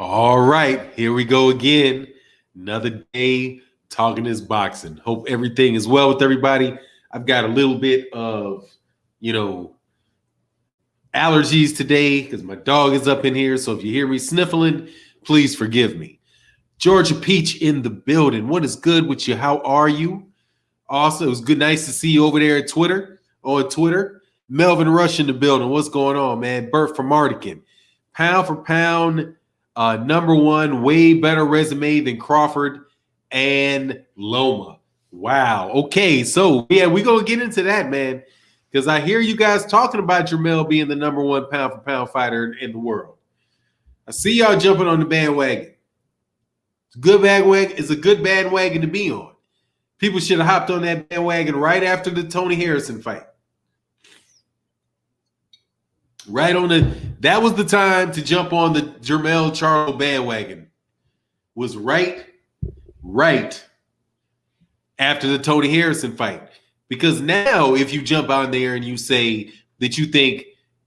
All right, here we go again. Another day talking this boxing. Hope everything is well with everybody. I've got a little bit of, allergies today because my dog is up in here. So if you hear me sniffling, please forgive me. Georgia Peach in the building. What is good with you? How are you? Also, it was good, nice to see you over there at on Twitter. Melvin Rush in the building. What's going on, man? Bert from Mardican. Pound for pound, number one, way better resume than Crawford and Loma. Wow. Okay, so yeah, we're gonna get into that, man, because I hear you guys talking about Jermell being the number one pound for pound fighter in the world. I see y'all jumping on the bandwagon. It's a good bandwagon. It's a good bandwagon to be on. People should have hopped on that bandwagon right after the Tony Harrison fight. That was the time to jump on the Jermall Charlo bandwagon. Was right after the Tony Harrison fight. Because now if you jump on there and you say that you think,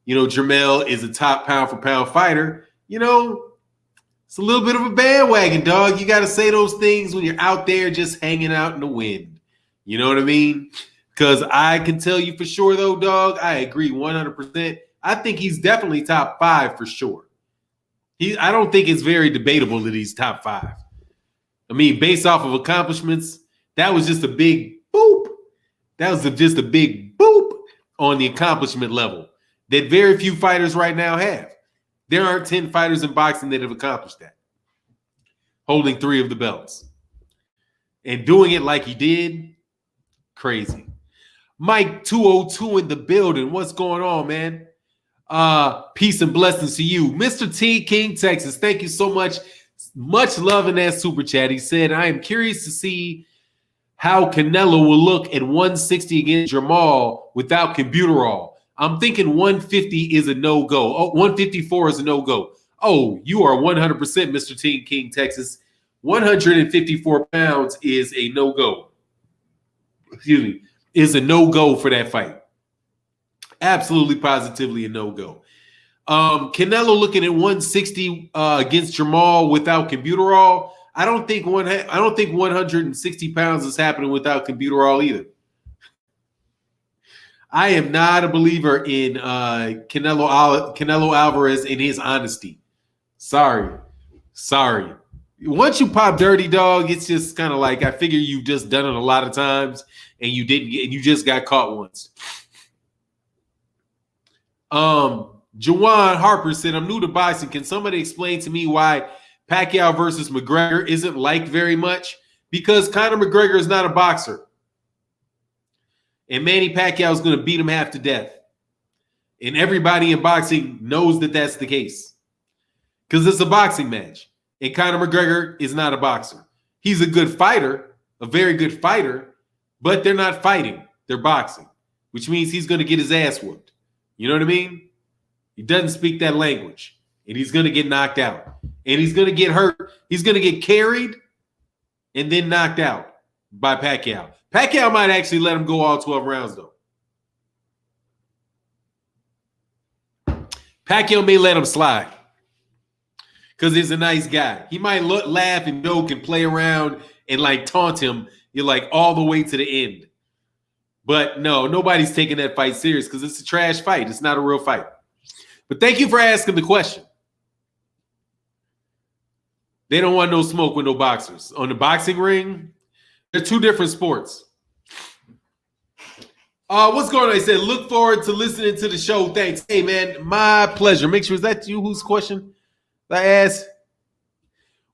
Jermell is a top pound for pound fighter, it's a little bit of a bandwagon, dog. You got to say those things when you're out there just hanging out in the wind. You know what I mean? Because I can tell you for sure, though, dog, I agree 100%. I think he's definitely top 5 for sure. I don't think it's very debatable that he's top 5. I mean, based off of accomplishments, that was just a big boop. That was just a big boop on the accomplishment level that very few fighters right now have. There aren't 10 fighters in boxing that have accomplished that. Holding 3 of the belts. And doing it like he did, crazy. Mike 202 in the building. What's going on, man? Peace and blessings to you. Mr. T, King, Texas. Thank you so much. Much love in that super chat. He said, I am curious to see how Canelo will look at 160 against Jermall without Combuterol. I'm thinking 150 is a no-go. Oh, 154 is a no-go. Oh, you are 100%, Mr. T, King, Texas. 154 pounds is a no-go. Excuse me. Is a no-go for that fight. Absolutely, positively a no-go. Canelo looking at 160 against Jermall without Combuterol. I don't think 160 pounds is happening without Combuterol either. I am not a believer in Canelo Alvarez in his honesty. Sorry. Once you pop dirty, dog, it's just kind of like I figure you've just done it a lot of times and you just got caught once. Jawan Harper said, I'm new to boxing. Can somebody explain to me why Pacquiao versus McGregor isn't liked very much? Because Conor McGregor is not a boxer. And Manny Pacquiao is going to beat him half to death. And everybody in boxing knows that that's the case. Because it's a boxing match. And Conor McGregor is not a boxer. He's a good fighter, a very good fighter, but they're not fighting. They're boxing, which means he's going to get his ass whooped. You know what I mean? He doesn't speak that language. And he's going to get knocked out. And he's going to get hurt. He's going to get carried and then knocked out by Pacquiao. Pacquiao might actually let him go all 12 rounds, though. Pacquiao may let him slide because he's a nice guy. He might laugh and joke and play around and like taunt him. You're like all the way to the end. But no, nobody's taking that fight serious because it's a trash fight. It's not a real fight. But thank you for asking the question. They don't want no smoke with no boxers. On the boxing ring, they're 2 different sports. What's going on? I said, look forward to listening to the show. Thanks. Hey, man, my pleasure. Make sure, is that you whose question I asked?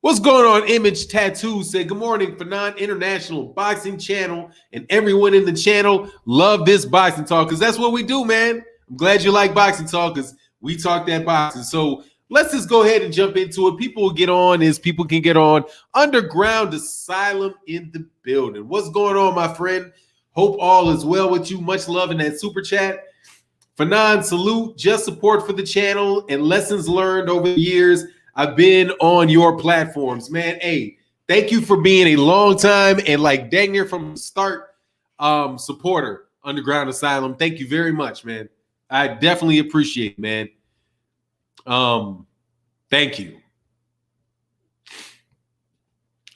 What's going on? Image Tattoo said, good morning, Fannon International Boxing Channel and everyone in the channel. Love this boxing talk because that's what we do, man. I'm glad you like boxing talk because we talk that boxing. So let's just go ahead and jump into it. People will get on as people can get on. Underground Asylum in the building. What's going on, my friend? Hope all is well with you. Much love in that super chat. Fannon, salute. Just support for the channel and lessons learned over the years. I've been on your platforms, man. Hey, thank you for being a long time and like dang near from the start supporter, Underground Asylum. Thank you very much, man. I definitely appreciate it, man. Thank you.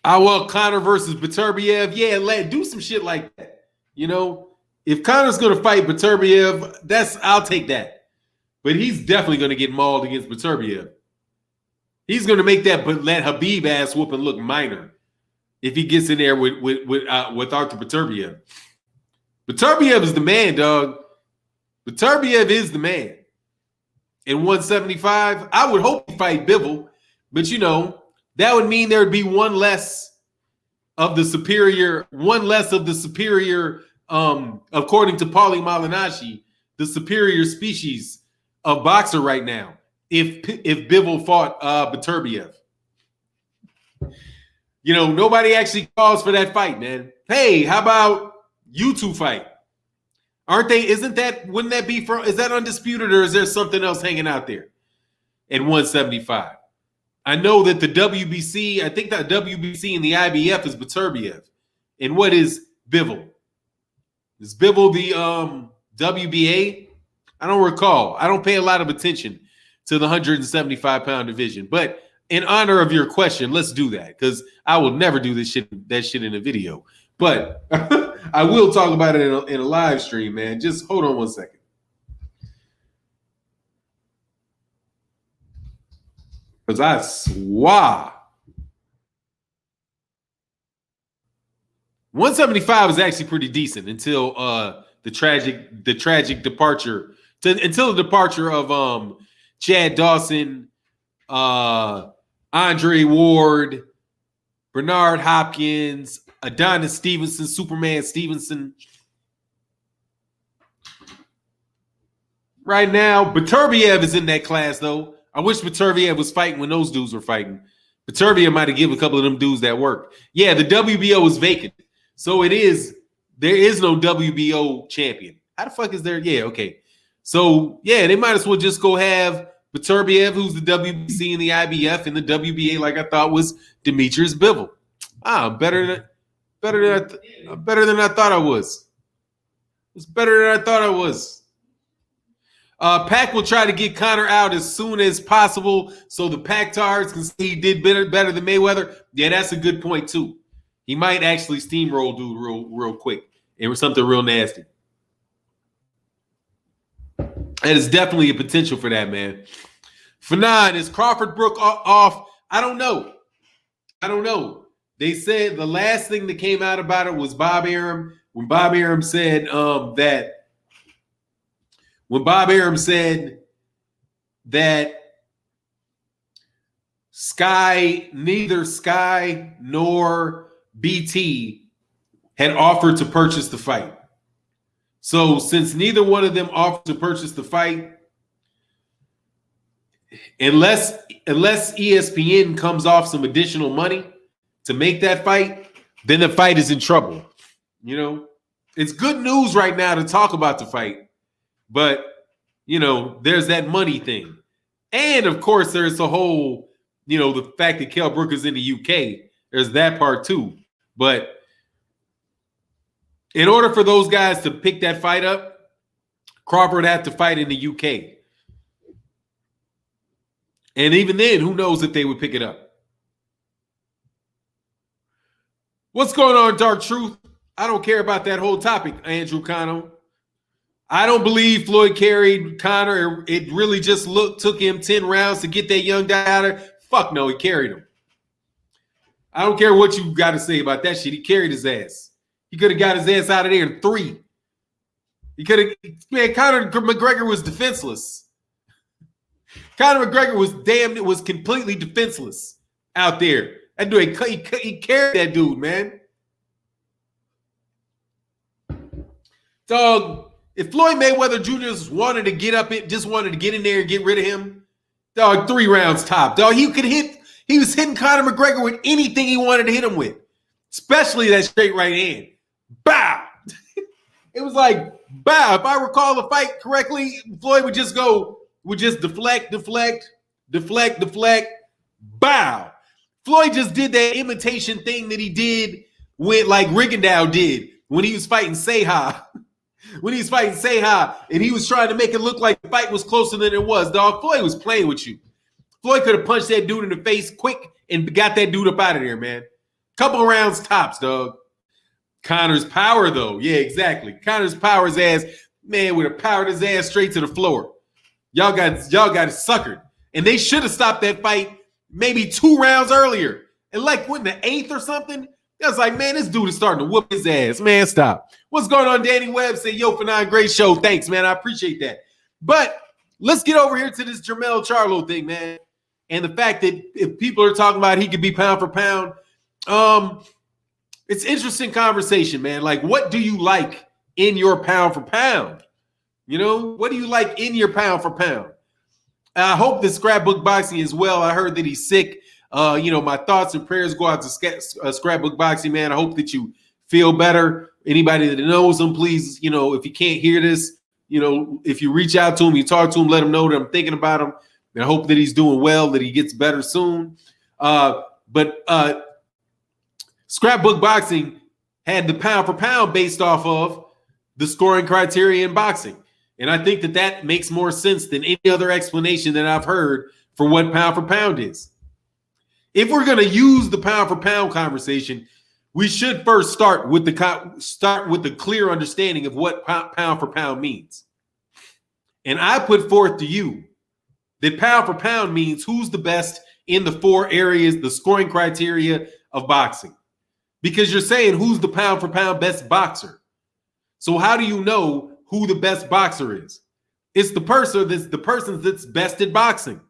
I want Conor versus Beterbiev. Yeah, do some shit like that. You know, if Conor's going to fight Beterbiev, I'll take that. But he's definitely going to get mauled against Beterbiev. He's going to make that, but let Khabib ass whooping look minor if he gets in there with Arthur Beterbiev. Beterbiev is the man, dog. Beterbiev is the man. In 175, I would hope he fight Bivol, but you know, that would mean there would be one less of the superior, according to Paulie Malignaggi, the superior species of boxer right now. If Bivol fought Beterbiev. You know, nobody actually calls for that fight, man. Hey, how about you two fight? Wouldn't that be is that undisputed, or is there something else hanging out there at 175? I know that the WBC, I think that WBC and the IBF is Beterbiev. And what is Bivol? Is Bivol the WBA? I don't recall. I don't pay a lot of attention to the 175-pound division. But in honor of your question, let's do that, because I will never do that shit in a video. But I will talk about it in a live stream, man. Just hold on one second. Because I swear 175 is actually pretty decent until the tragic departure, until the departure of Chad Dawson, Andre Ward, Bernard Hopkins, Adonis Stevenson, Superman Stevenson. Right now, Beterbiev is in that class, though. I wish Beterbiev was fighting when those dudes were fighting. Beterbiev might have given a couple of them dudes that work. Yeah, the WBO is vacant. So there is no WBO champion. How the fuck is there? Yeah, okay. So, yeah, they might as well just go have Beterbiev, who's the WBC and the IBF, and the WBA, like I thought, was Demetrius Bivol. I'm better than I thought I was. It's better than I thought I was. Pac will try to get Conor out as soon as possible so the Pac-tards can see he did better than Mayweather. Yeah, that's a good point, too. He might actually steamroll dude real quick. It was something real nasty. And it's definitely a potential for that, man. Fannon, is Crawford Brook off? I don't know. They said the last thing that came out about it was Bob Arum. When Bob Arum said that neither Sky nor BT had offered to purchase the fight. So since neither one of them offered to purchase the fight, unless ESPN comes off some additional money to make that fight, then the fight is in trouble. You know, it's good news right now to talk about the fight, but you know, there's that money thing. And of course, there's the whole, you know, the fact that Kell Brook is in the UK. There's that part too. But in order for those guys to pick that fight up, Crawford had to fight in the UK. And even then, who knows if they would pick it up. What's going on, Dark Truth? I don't care about that whole topic, Andrew Cano. I don't believe Floyd carried Conor. It really just took him 10 rounds to get that young guy out of there. Fuck no, he carried him. I don't care what you got to say about that shit. He carried his ass. He could have got his ass out of there in 3. He could have. Man, Conor McGregor was defenseless. Conor McGregor was completely defenseless out there. That dude, he carried that dude, man. Dog. If Floyd Mayweather Jr. just wanted to get in there and get rid of him, dog, 3 rounds top. Dog, he was hitting Conor McGregor with anything he wanted to hit him with, especially that straight right hand. Bow! It was like, bow. If I recall the fight correctly, Floyd would just deflect, bow. Floyd just did that imitation thing that he did with, like Rigondeaux did when he was fighting Seha. When he was fighting Seha, and he was trying to make it look like the fight was closer than it was, dog. Floyd was playing with you. Floyd could have punched that dude in the face quick and got that dude up out of there, man. Couple of rounds tops, dog. Conor's power, though. Yeah, exactly. Conor's power his ass, man, would have powered his ass straight to the floor. Y'all got it suckered. And they should have stopped that fight maybe 2 rounds earlier. And like, what, in the 8th or something? I was like, man, this dude is starting to whoop his ass. Man, stop. What's going on, Danny Webb? Say, yo, Fannon, great show. Thanks, man. I appreciate that. But let's get over here to this Jermall Charlo thing, man. And the fact that if people are talking about he could be pound for pound, it's interesting conversation, man. Like, what do you like in your pound for pound? You know, what do you like in your pound for pound? I hope that Scrapbook Boxing is well. I heard that he's sick. My thoughts and prayers go out to Scrapbook Boxing, man. I hope that you feel better. Anybody that knows him, please, if you can't hear this, if you reach out to him, you talk to him, let him know that I'm thinking about him. And I hope that he's doing well, that he gets better soon. But Scrapbook Boxing had the pound for pound based off of the scoring criteria in boxing. And I think that makes more sense than any other explanation that I've heard for what pound for pound is. If we're going to use the pound for pound conversation, we should first start with the clear understanding of what pound for pound means. And I put forth to you that pound for pound means who's the best in the 4 areas, the scoring criteria of boxing. Because you're saying who's the pound for pound best boxer. So how do you know who the best boxer is? It's the person that's best at boxing.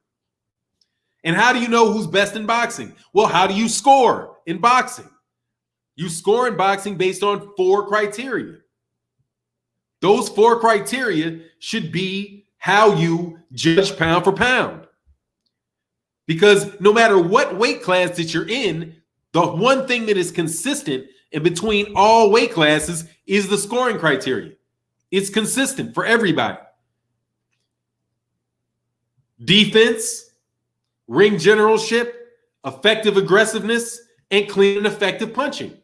And how do you know who's best in boxing? Well, how do you score in boxing? You score in boxing based on 4 criteria. Those 4 criteria should be how you judge pound for pound. Because no matter what weight class that you're in, the one thing that is consistent in between all weight classes is the scoring criteria. It's consistent for everybody. Defense, ring generalship, effective aggressiveness, and clean and effective punching.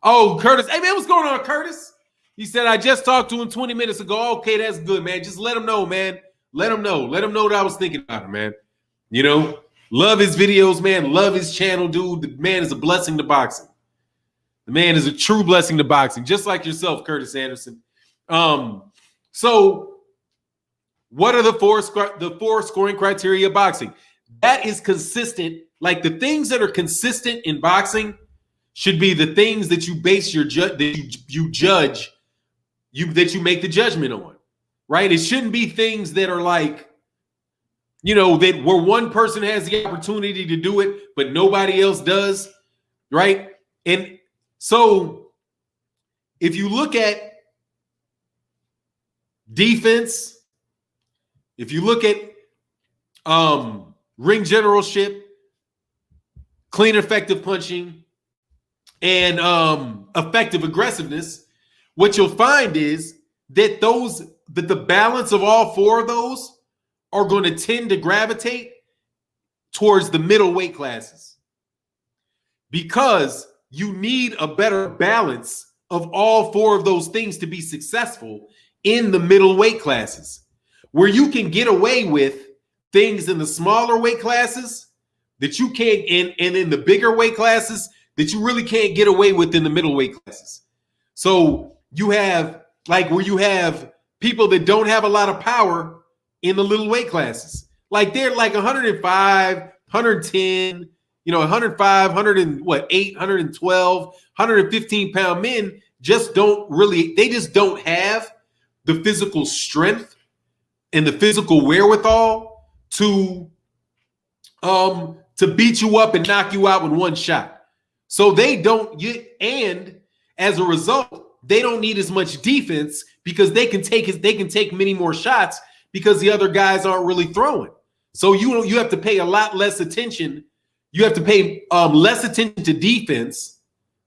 Oh, Curtis. Hey, man, what's going on, Curtis? He said, I just talked to him 20 minutes ago. Okay, that's good, man. Just let him know, man. Let him know. Let him know that I was thinking about him, man. Love his videos, man. Love his channel, dude. The man is a blessing to boxing. The man is a true blessing to boxing, just like yourself, Curtis Anderson. So what are the 4 scoring criteria of boxing? That is consistent. Like, the things that are consistent in boxing should be the things that you base your that you make the judgment on, right? It shouldn't be things that are like, that where one person has the opportunity to do it, but nobody else does, right? And so if you look at defense, if you look at ring generalship, clean effective punching, and effective aggressiveness, what you'll find is that the balance of all 4 of those are going to tend to gravitate towards the middle weight classes, because you need a better balance of all 4 of those things to be successful in the middle weight classes, where you can get away with things in the smaller weight classes that you can't, and in the bigger weight classes that you really can't get away with in the middle weight classes. So you have, like, where you have people that don't have a lot of power in the little weight classes. Like, they're like 105, 110, 105, 108, 112, 115 pound men just don't have the physical strength and the physical wherewithal to beat you up and knock you out with one shot. So and as a result, they don't need as much defense, because they can take many more shots because the other guys aren't really throwing. So you have to pay a lot less attention. You have to pay less attention to defense,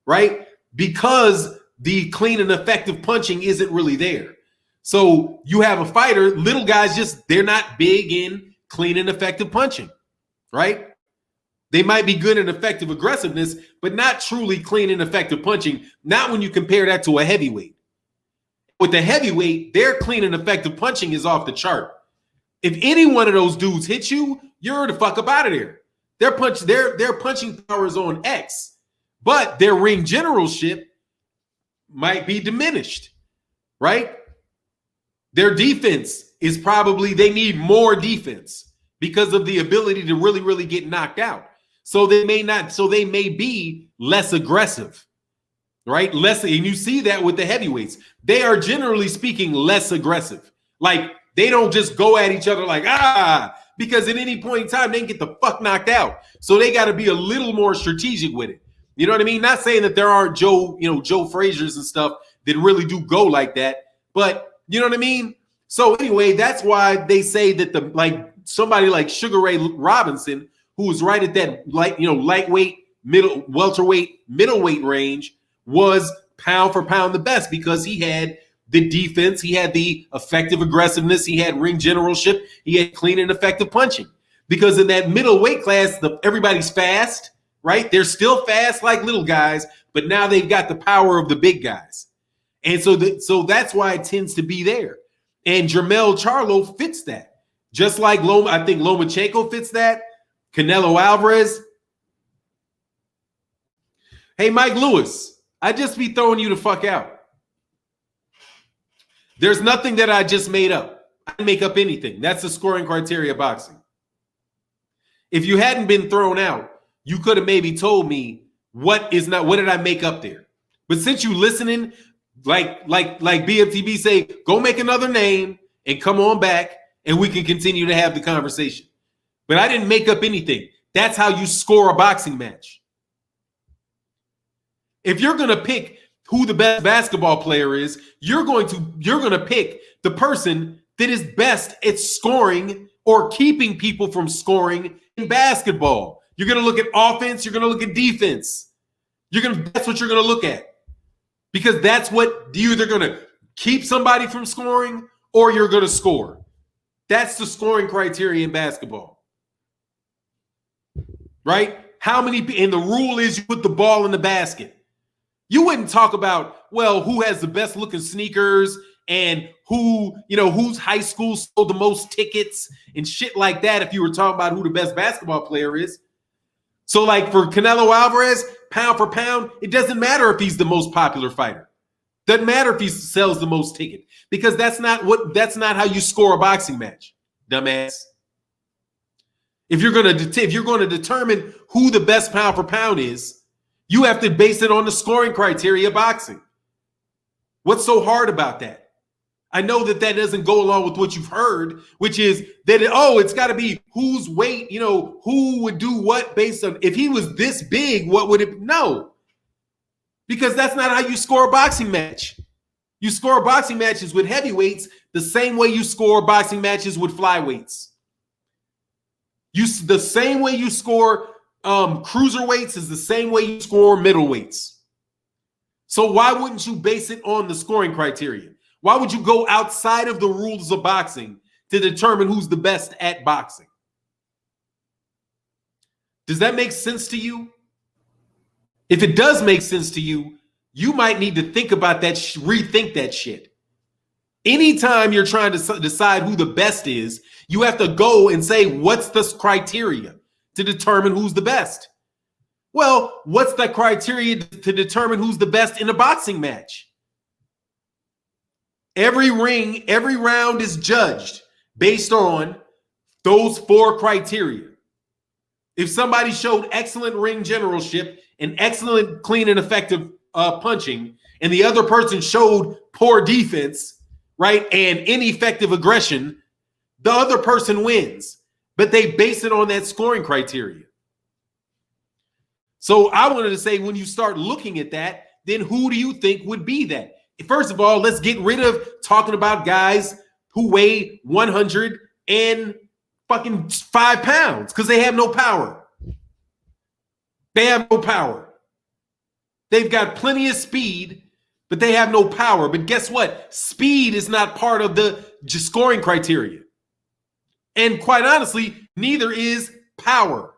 right? Because the clean and effective punching isn't really there. So you have a fighter, little guys, they're not big in clean and effective punching, right? They might be good in effective aggressiveness, but not truly clean and effective punching. Not when you compare that to a heavyweight. With the heavyweight, their clean and effective punching is off the chart. If any one of those dudes hit you, you're the fuck up out of there. Their punching power is on X, but their ring generalship might be diminished, right? Their defense is probably, they need more defense because of the ability to really, really get knocked out. So they may be less aggressive, right? And you see that with the heavyweights. They are generally speaking less aggressive. Like they don't just go at each other like, because at any point in time, they can get the fuck knocked out. So they got to be a little more strategic with it. You know what I mean? Not saying that there aren't Joe Frazier's and stuff that really do go like that, but you know what I mean? So anyway, that's why they say that somebody like Sugar Ray Robinson, who was right at that lightweight, welterweight, middleweight range, was pound for pound the best because he had the defense, he had the effective aggressiveness, he had ring generalship, he had clean and effective punching. Because in that middleweight class, everybody's fast, right? They're still fast like little guys, but now they've got the power of the big guys. And so that's why it tends to be there. And Jermall Charlo fits that. Just like Loma, I think Lomachenko fits that. Canelo Alvarez. Hey, Mike Lewis, I just be throwing you the fuck out. There's nothing that I just made up. I didn't make up anything. That's the scoring criteria of boxing. If you hadn't been thrown out, you could have maybe told me what did I make up there? But since you listening, like BFTB say, go make another name and come on back and we can continue to have the conversation. But I didn't make up anything. That's how you score a boxing match. If you're going to pick who the best basketball player is, you're going to pick the person that is best at scoring or keeping people from scoring in basketball. You're going to look at offense, you're going to look at defense. That's what you're going to look at. Because that's what you're either going to keep somebody from scoring or you're going to score. That's the scoring criteria in basketball. Right? And the rule is you put the ball in the basket. You wouldn't talk about, well, who has the best looking sneakers and whose high school sold the most tickets and shit like that if you were talking about who the best basketball player is. So like for Canelo Alvarez, pound for pound, it doesn't matter if he's the most popular fighter. Doesn't matter if he sells the most ticket because that's not how you score a boxing match, dumbass. If you're going to determine who the best pound for pound is, you have to base it on the scoring criteria of boxing. What's so hard about that? I know that doesn't go along with what you've heard, which is that, it's got to be whose weight, who would do what based on, if he was this big, what would it, no. Because that's not how you score a boxing match. You score boxing matches with heavyweights the same way you score boxing matches with flyweights. The same way you score cruiserweights is the same way you score middleweights. So why wouldn't you base it on the scoring criteria? Why would you go outside of the rules of boxing to determine who's the best at boxing? Does that make sense to you? If it does make sense to you, you might need to think about that, rethink that shit. Anytime you're trying to decide who the best is, you have to go and say, what's the criteria to determine who's the best? Well, what's the criteria to determine who's the best in a boxing match? Every round is judged based on those 4 criteria. If somebody showed excellent ring generalship and excellent clean and effective punching, and the other person showed poor defense, right, and ineffective aggression, the other person wins. But they base it on that scoring criteria. So I wanted to say, when you start looking at that, then who do you think would be that? First of all, let's get rid of talking about guys who weigh 105 pounds because they have no power. They have no power. They've got plenty of speed, but they have no power. But guess what? Speed is not part of the scoring criteria. And quite honestly, neither is power.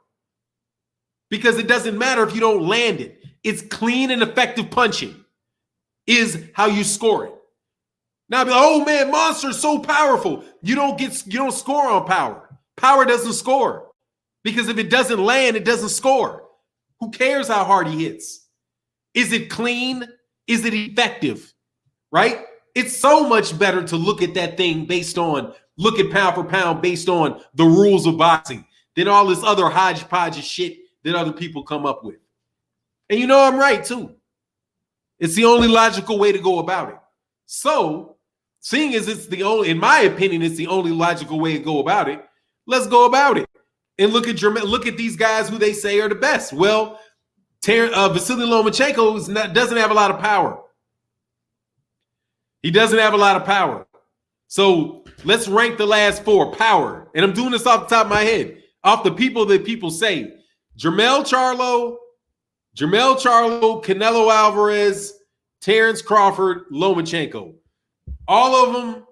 Because it doesn't matter if you don't land it. It's clean and effective punching is how you score it. Now, oh man, Monster's so powerful. You don't score on power. Power doesn't score. Because if it doesn't land, it doesn't score. Who cares how hard he hits? Is it clean? Is it effective? Right? It's so much better to look at that thing look at pound for pound based on the rules of boxing than all this other hodgepodge of shit that other people come up with. And you know I'm right, too. It's the only logical way to go about it. So, seeing as in my opinion, it's the only logical way to go about it, let's go about it. And look at these guys who they say are the best. Well, Vasily Lomachenko doesn't have a lot of power. He doesn't have a lot of power. So let's rank the last four. Power. And I'm doing this off the top of my head. Off the people that people say. Jermall Charlo, Canelo Alvarez, Terrence Crawford, Lomachenko. All of them,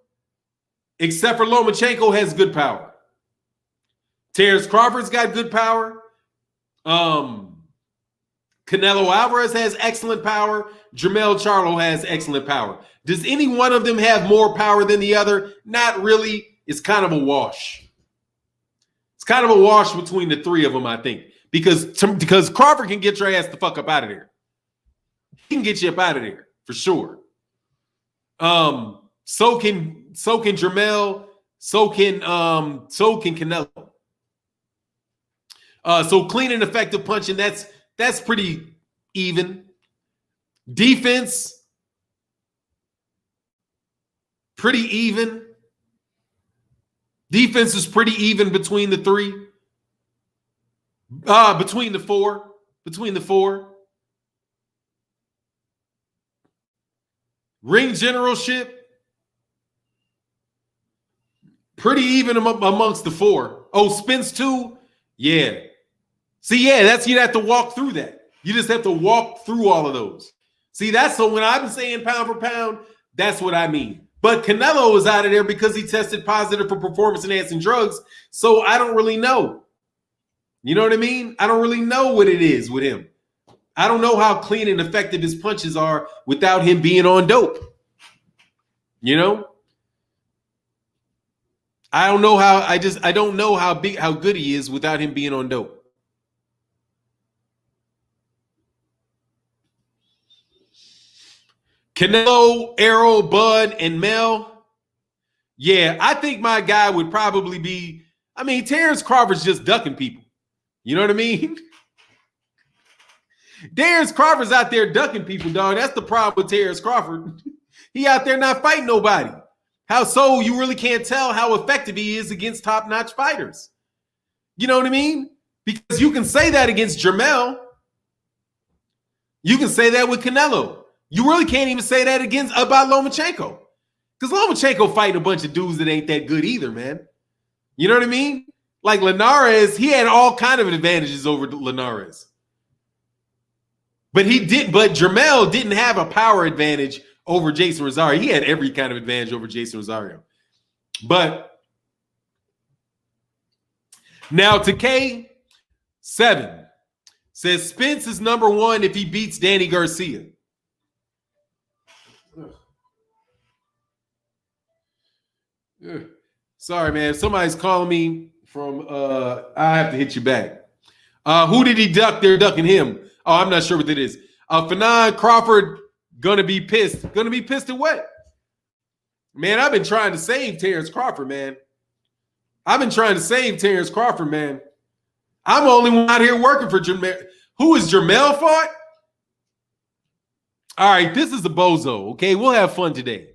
except for Lomachenko, has good power. Terrence Crawford's got good power. Canelo Alvarez has excellent power. Jermell Charlo has excellent power. Does any one of them have more power than the other? Not really. It's kind of a wash. It's kind of a wash between the three of them, I think. Because Crawford can get your ass the fuck up out of there. He can get you up out of there, for sure. So can Jermell, so can Canelo. So clean and effective punching, that's pretty even. Defense, pretty even. Defense is pretty even between the three. Between the four. Ring generalship, pretty even amongst the four. Oh, Spence too? Yeah. See, yeah, you'd have to walk through that. You just have to walk through all of those. See, so when I'm saying pound for pound, that's what I mean. But Canelo is out of there because he tested positive for performance-enhancing drugs, so I don't really know. You know what I mean? I don't really know what it is with him. I don't know how clean and effective his punches are without him being on dope. You know? I don't know how good he is without him being on dope. Canelo, Errol, Bud, and Mel. Yeah, I think my guy would probably be, Terrence Crawford's just ducking people. You know what I mean? Terrence Crawford's out there ducking people, dog. That's the problem with Terrence Crawford. He out there not fighting nobody. How so? You really can't tell how effective he is against top-notch fighters. You know what I mean? Because you can say that against Jermell. You can say that with Canelo. You really can't even say that about Lomachenko. Because Lomachenko fighting a bunch of dudes that ain't that good either, man. You know what I mean? Like Linares, he had all kind of advantages over Linares. But Jermell didn't have a power advantage over Jason Rosario. He had every kind of advantage over Jason Rosario. But now Takei 7 says Spence is number 1 if he beats Danny Garcia. Sorry, man. Somebody's calling me from I have to hit you back. Who did he duck? They're ducking him. Oh, I'm not sure what that is. Fannon, Crawford, gonna be pissed. Gonna be pissed at what? Man, I've been trying to save Terrence Crawford, man. I'm the only one out here working for Jermell. Who is Jermell fought? All right, this is a bozo, okay? We'll have fun today.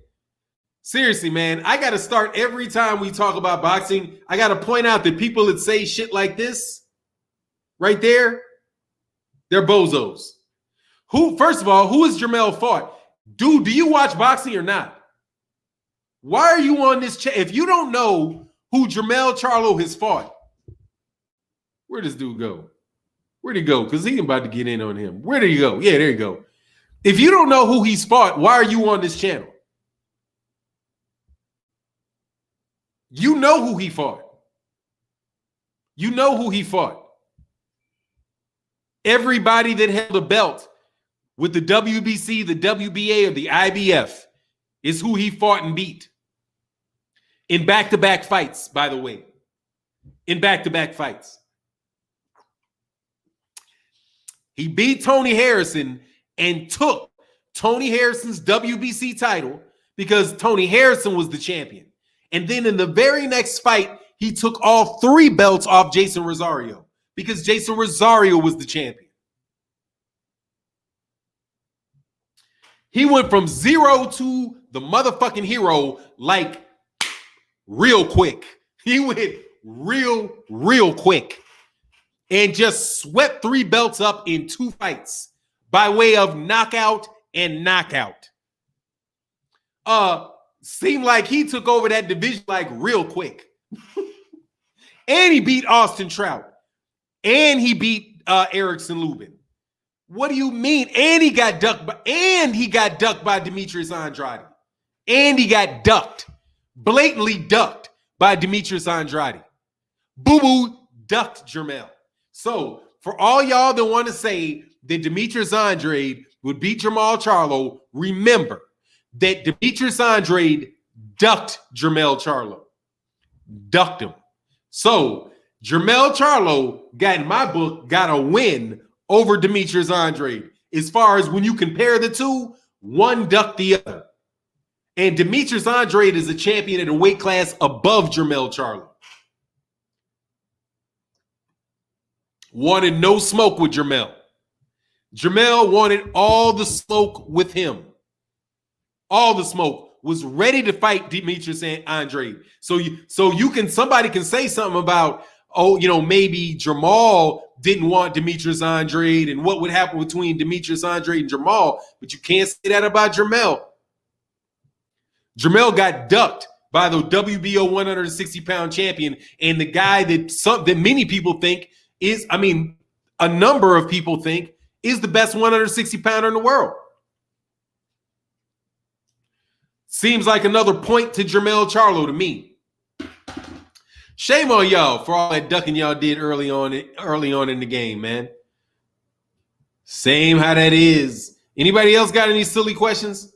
Seriously, man, I got to start every time we talk about boxing. I got to point out that people that say shit like this right there, they're bozos. First of all, who is Jermell fought? Dude, do you watch boxing or not? Why are you on this chat? If you don't know who Jermall Charlo has fought, where'd this dude go? Where'd he go? Because he's about to get in on him. Where did he go? Yeah, there you go. If you don't know who he's fought, why are you on this channel? You know who he fought. You know who he fought. Everybody that held a belt with the WBC, the WBA, or the IBF is who he fought and beat. In back-to-back fights, by the way. In back-to-back fights. He beat Tony Harrison and took Tony Harrison's WBC title because Tony Harrison was the champion. And then in the very next fight, he took all 3 belts off Jason Rosario because Jason Rosario was the champion. He went from 0 to the motherfucking hero like real quick. He went real quick and just swept 3 belts up in 2 fights by way of knockout and knockout. Seemed like he took over that division like real quick. And he beat Austin Trout. And he beat Erickson Lubin. What do you mean? And he got ducked by Demetrius Andrade. And he got ducked. Blatantly ducked by Demetrius Andrade. Boo-boo ducked Jermell. So for all y'all that want to say that Demetrius Andrade would beat Jermall Charlo, remember that Demetrius Andrade ducked Jermall Charlo. Ducked him. So Jermall Charlo got, in my book, got a win over Demetrius Andrade. As far as when you compare the two, one ducked the other. And Demetrius Andrade is a champion at a weight class above Jermall Charlo. Wanted no smoke with Jermell. Jermell wanted all the smoke with him. All the smoke. Was ready to fight Demetrius Andrade. So somebody can say something about, oh, you know, maybe Jermall didn't want Demetrius Andrade and what would happen between Demetrius Andrade and Jermall, but you can't say that about Jermell. Jermell got ducked by the WBO 160-pound champion and the guy that many people think is, I mean, a number of people think is the best 160-pounder in the world. Seems like another point to Jermall Charlo to me. Shame on y'all for all that ducking y'all did early on in the game, man. Same how that is. Anybody else got any silly questions?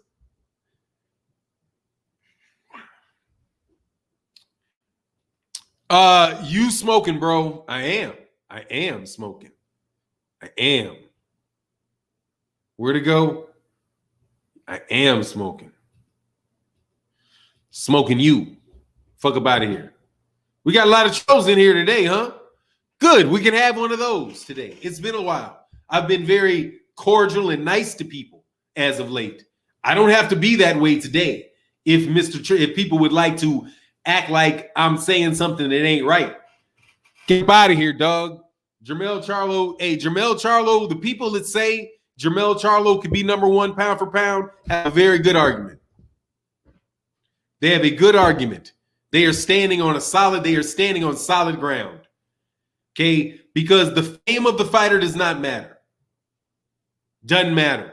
You smoking, bro. I am smoking. I am. Where to go? I am smoking. Smoking you. Fuck up out of here. We got a lot of trolls in here today, huh? Good. We can have one of those today. It's been a while. I've been very cordial and nice to people as of late. I don't have to be that way today. If people would like to act like I'm saying something that ain't right. Get out of here, dog. Jermall Charlo. Hey, Jermall Charlo, the people that say Jermall Charlo could be #1 pound for pound have a very good argument. They have a good argument. They are standing on solid ground. Okay? Because the fame of the fighter does not matter. Doesn't matter.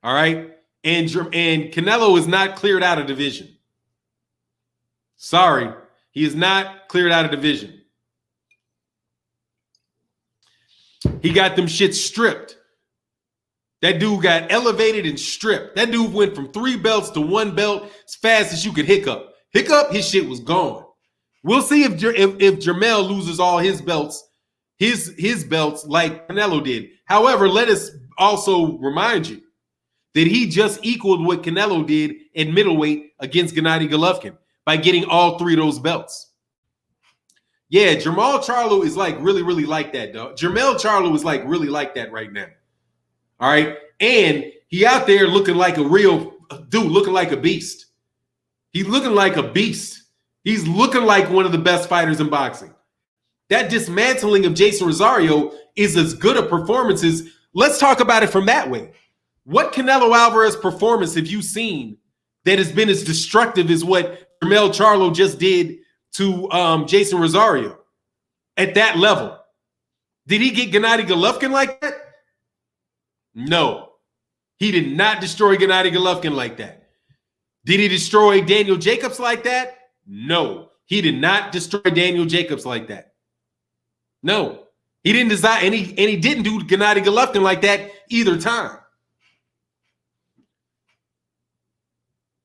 All right? And Canelo is not cleared out of division. Sorry. He is not cleared out of division. He got them shit stripped. That dude got elevated and stripped. That dude went from 3 belts to 1 belt as fast as you could hiccup. Hiccup, his shit was gone. We'll see if Jermell loses all his belts, his belts like Canelo did. However, let us also remind you that he just equaled what Canelo did at middleweight against Gennady Golovkin by getting all 3 of those belts. Yeah, Jermall Charlo is like really, really like that, dog. Jermall Charlo is like really like that right now. All right. And he out there looking like a real dude, looking like a beast. He's looking like a beast. He's looking like one of the best fighters in boxing. That dismantling of Jason Rosario is as good a performance as, let's talk about it from that way. What Canelo Alvarez performance have you seen that has been as destructive as what Jermall Charlo just did to Jason Rosario at that level? Did he get Gennady Golovkin like that? No, he did not destroy Gennady Golovkin like that. Did he destroy Daniel Jacobs like that? No, he did not destroy Daniel Jacobs like that. No, he didn't design, and he didn't do Gennady Golovkin like that either time.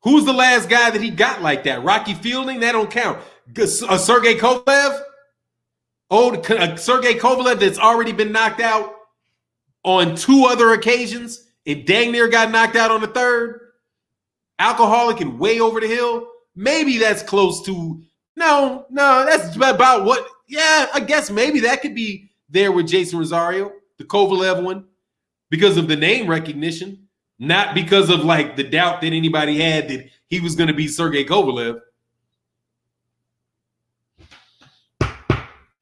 Who's the last guy that he got like that? Rocky Fielding? That don't count. Sergey Kovalev? Sergey Kovalev that's already been knocked out. on 2 other occasions and dang near got knocked out on the 3rd, alcoholic and way over the hill, maybe that's close to, no, that's about what, yeah, I guess maybe that could be there with Jason Rosario, the Kovalev one, because of the name recognition, not because of like the doubt that anybody had that he was going to be Sergey Kovalev.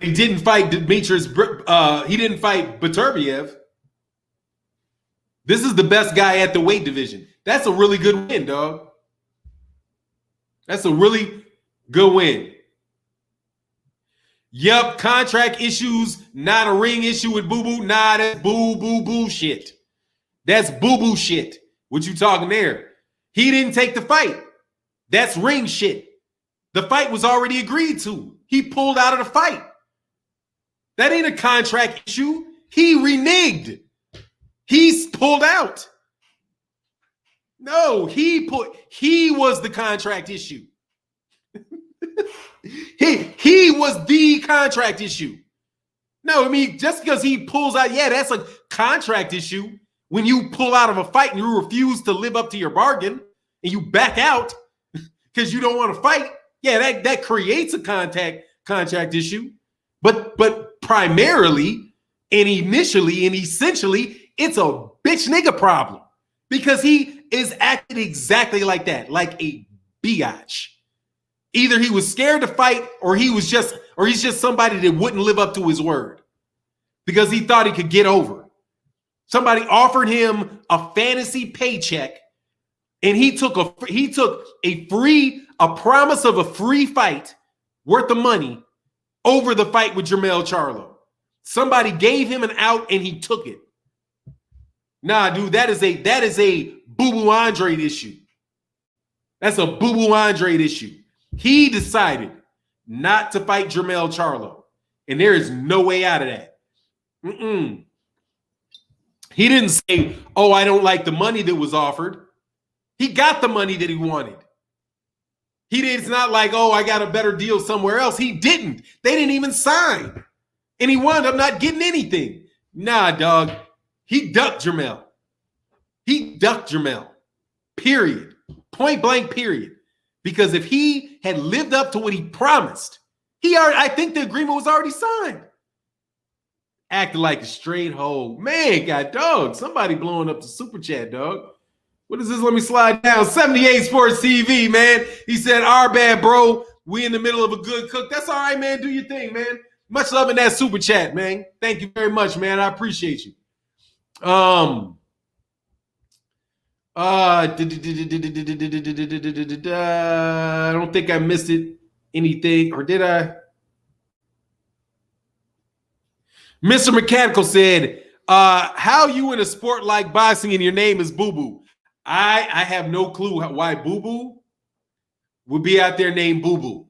He didn't fight Demetrius, he didn't fight Beterbiev. This is the best guy at the weight division. That's a really good win, dog. That's a really good win. Yup, contract issues, not a ring issue with Boo Boo. Nah, that's boo shit. That's boo shit. What you talking there? He didn't take the fight. That's ring shit. The fight was already agreed to. He pulled out of the fight. That ain't a contract issue. He reneged. He's pulled out. No, he was the contract issue. he was the contract issue. No, I mean, just because he pulls out, yeah, that's a contract issue. When you pull out of a fight and you refuse to live up to your bargain and you back out because you don't want to fight, yeah, that creates a contract issue. But primarily and initially and essentially, it's a bitch nigga problem because he is acting exactly like that, like a biatch. Either he was scared to fight or he's just somebody that wouldn't live up to his word because he thought he could get over. Somebody offered him a fantasy paycheck and he took a promise of a free fight worth of money over the fight with Jermall Charlo. Somebody gave him an out and he took it. Nah, dude, that is a Boo-Boo Andrade issue. That's a Boo-Boo Andrade issue. He decided not to fight Jermall Charlo, and there is no way out of that. He didn't say, oh, I don't like the money that was offered. He got the money that he wanted. It's not like, oh, I got a better deal somewhere else. He didn't. They didn't even sign. And he wound up not getting anything. Nah, dog. He ducked Jermell. Period. Point blank, period. Because if he had lived up to what he promised, I think the agreement was already signed. Acting like a straight hoe. Man, God, dog. Somebody blowing up the super chat, dog. What is this? Let me slide down. 78 Sports TV, man. He said, our bad, bro. We in the middle of a good cook. That's all right, man. Do your thing, man. Much love in that super chat, man. Thank you very much, man. I appreciate you. I don't think I missed anything, or did I? Mr. Mechanical said, how you in a sport like boxing and your name is Boo Boo? I have no clue why Boo Boo would be out there named Boo Boo.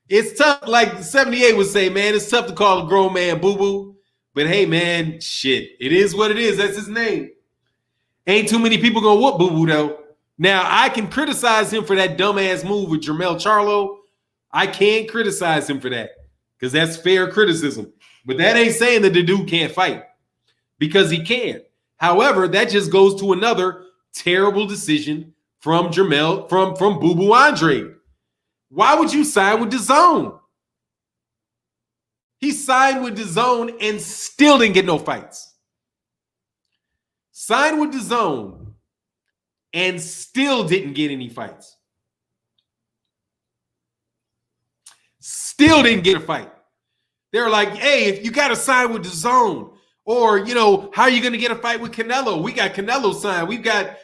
It's tough, like 78 would say, man, it's tough to call a grown man Boo Boo. But hey, man, shit, it is what it is. That's his name. Ain't too many people gonna whoop Boo Boo, though. Now, I can criticize him for that dumbass move with Jermall Charlo. I can't criticize him for that because that's fair criticism. But that ain't saying that the dude can't fight because he can. However, that just goes to another terrible decision from Jermell, from Boo Boo Andrade. Why would you sign with DAZN? He signed with DAZN and still didn't get no fights. Signed with DAZN and still didn't get any fights. Still didn't get a fight. They're like, hey, if you got to sign with DAZN, or, you know, how are you going to get a fight with Canelo? We got Canelo signed. We've got,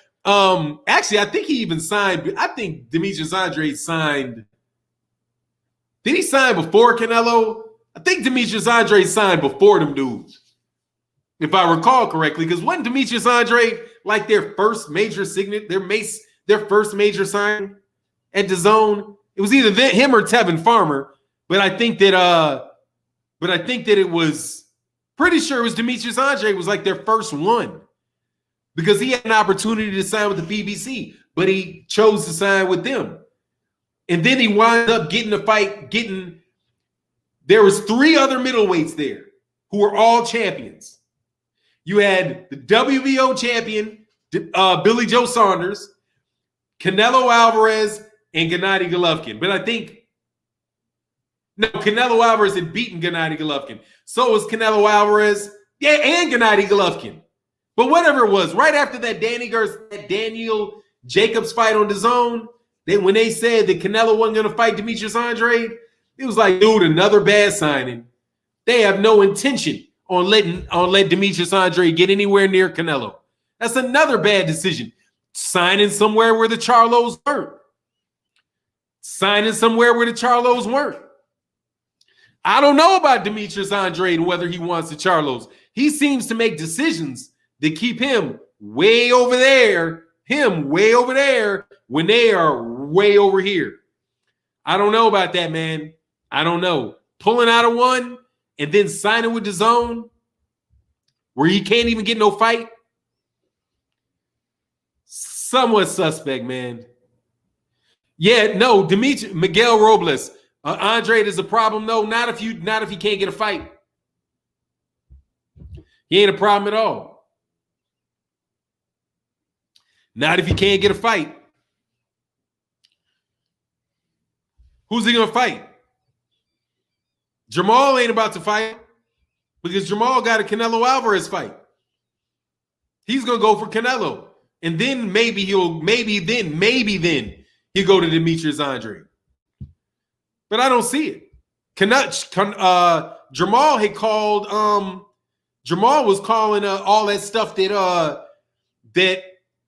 actually, I think he even signed. I think Demetrius Andrade signed. Did he sign before Canelo? I think Demetrius Andrade signed before them dudes, if I recall correctly, because wasn't Demetrius Andrade like their first major signet, their first major sign at DAZN? It was either him or Tevin Farmer, but I think that it was pretty sure it was Demetrius Andrade was like their first one because he had an opportunity to sign with the PBC, but he chose to sign with them. And then he wound up getting a fight, there was 3 other middleweights there who were all champions. You had the WBO champion, Billy Joe Saunders, Canelo Alvarez, and Gennady Golovkin. But I think, no, Canelo Alvarez had beaten Gennady Golovkin. So was Canelo Alvarez, yeah, and Gennady Golovkin. But whatever it was, right after that Daniel Jacobs fight on DAZN, when they said that Canelo wasn't going to fight Demetrius Andrade, it was like, dude, another bad signing. They have no intention on letting Demetrius Andrade get anywhere near Canelo. That's another bad decision. Signing somewhere where the Charlos weren't. Signing somewhere where the Charlos weren't. I don't know about Demetrius Andrade and whether he wants the Charlos. He seems to make decisions that keep him way over there, when they are way over here. I don't know about that, man. I don't know. Pulling out of one and then signing with DAZN where he can't even get no fight. Somewhat suspect, man. Yeah, no, Miguel Robles. Andrade is a problem, though. Not if he can't get a fight. He ain't a problem at all. Not if he can't get a fight. Who's he gonna fight? Jermall ain't about to fight because Jermall got a Canelo Alvarez fight. He's gonna go for Canelo, and then maybe he'll go to Demetrius Andrade. But I don't see it. Jermall had called. Jermall was calling all that stuff that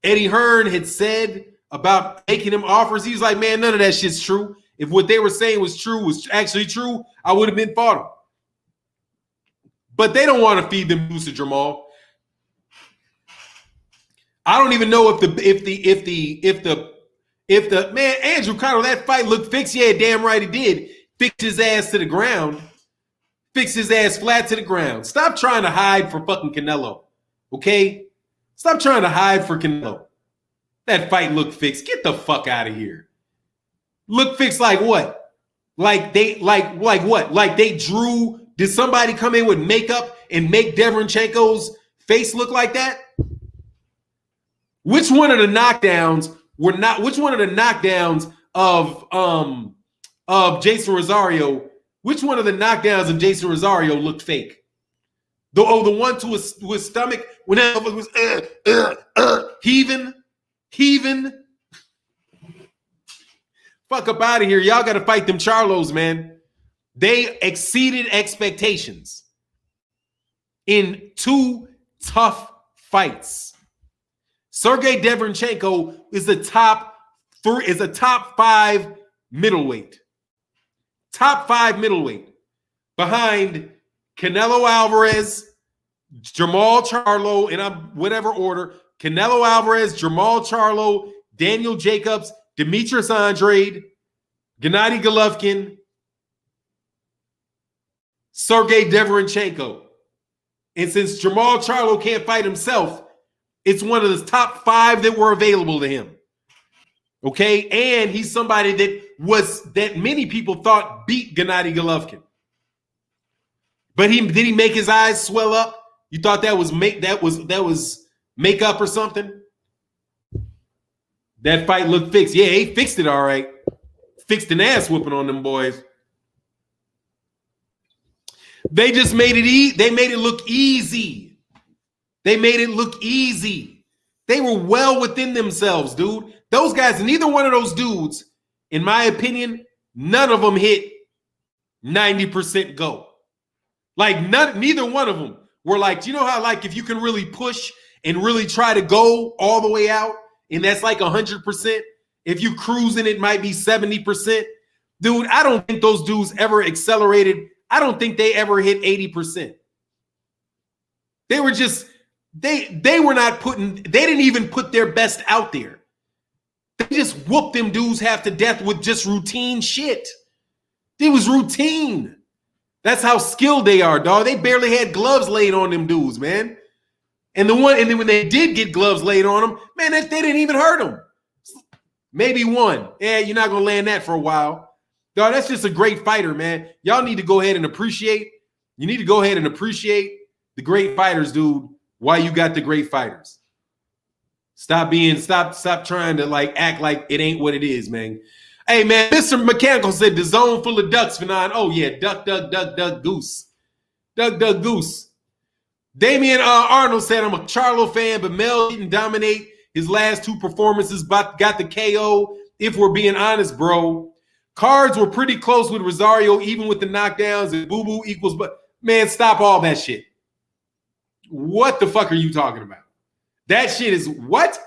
Eddie Hearn had said about making him offers. He was like, man, none of that shit's true. If what they were saying was actually true, I would have been fought him. But they don't want to feed them news to Jermall. I don't even know if the man, Andrew Cano, that fight looked fixed. Yeah, damn right it did. Fixed his ass to the ground. Fixed his ass flat to the ground. Stop trying to hide for fucking Canelo. Okay? Stop trying to hide for Canelo. That fight looked fixed. Get the fuck out of here. Look fixed like what? Like what? Like they drew. Did somebody come in with makeup and make Derevyanchenko's face look like that? Which one of the knockdowns were not? Which one of the knockdowns of Jason Rosario? Which one of the knockdowns of Jason Rosario looked fake? The one to his stomach when that was heaving. Fuck up out of here. Y'all got to fight them Charlos, man. They exceeded expectations in two tough fights. Sergey Derevyanchenko is a top 5 middleweight. Top 5 middleweight. Behind Canelo Alvarez, Jermall Charlo, in whatever order. Canelo Alvarez, Jermall Charlo, Daniel Jacobs, Demetrius Andrade, Gennady Golovkin, Sergey Derevyanchenko. And since Jermall Charlo can't fight himself, it's one of the top 5 that were available to him. Okay? And he's somebody that many people thought beat Gennady Golovkin. But did he make his eyes swell up? You thought that was makeup or something? That fight looked fixed. Yeah, he fixed it all right. Fixed an ass whooping on them boys. They just made it they made it look easy. They made it look easy. They were well within themselves, dude. Those guys, neither one of those dudes, in my opinion, none of them hit 90% go. Like neither one of them were like, you know how like if you can really push and really try to go all the way out, and that's like 100%. If you cruising, it might be 70%. Dude, I don't think those dudes ever accelerated. I don't think they ever hit 80%. They were just, they were not putting, they didn't even put their best out there. They just whooped them dudes half to death with just routine shit. It was routine. That's how skilled they are, dog. They barely had gloves laid on them dudes, man. And then when they did get gloves laid on them, man, they didn't even hurt them. Maybe one. Yeah, you're not gonna land that for a while. Dog, that's just a great fighter, man. Y'all need to go ahead and appreciate. You need to go ahead and appreciate the great fighters, dude, why you got the great fighters. Stop trying to like act like it ain't what it is, man. Hey, man, Mr. Mechanical said the zone full of ducks, Fannon. Oh, yeah, duck, goose. Duck, goose. Damian Arnold said, I'm a Charlo fan, but Mel didn't dominate his last 2 performances, but got the KO, if we're being honest, bro. Cards were pretty close with Rosario, even with the knockdowns, and boo-boo equals, but, man, stop all that shit. What the fuck are you talking about? That shit is what?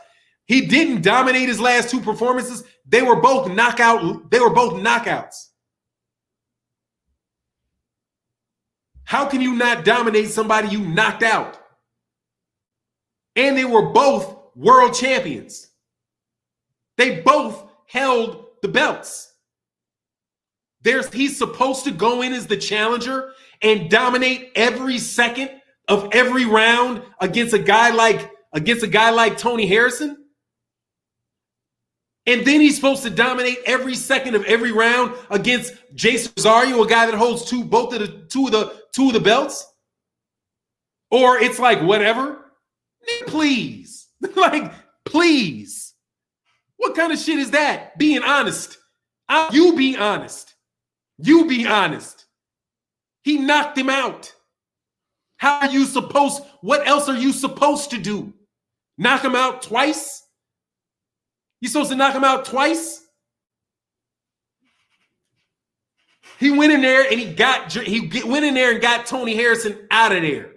He didn't dominate his last 2 performances. They were both knockouts. How can you not dominate somebody you knocked out? And they were both world champions. They both held the belts. He's supposed to go in as the challenger and dominate every second of every round against a guy like Tony Harrison. And then he's supposed to dominate every second of every round against Jason Rosario, a guy that holds two of the belts. Or it's like whatever. Please. Like, please. What kind of shit is that? Being honest. You be honest. You be honest. He knocked him out. How are you supposed? What else are you supposed to do? Knock him out twice? You supposed to knock him out twice? He went in there and went in there and got Tony Harrison out of there.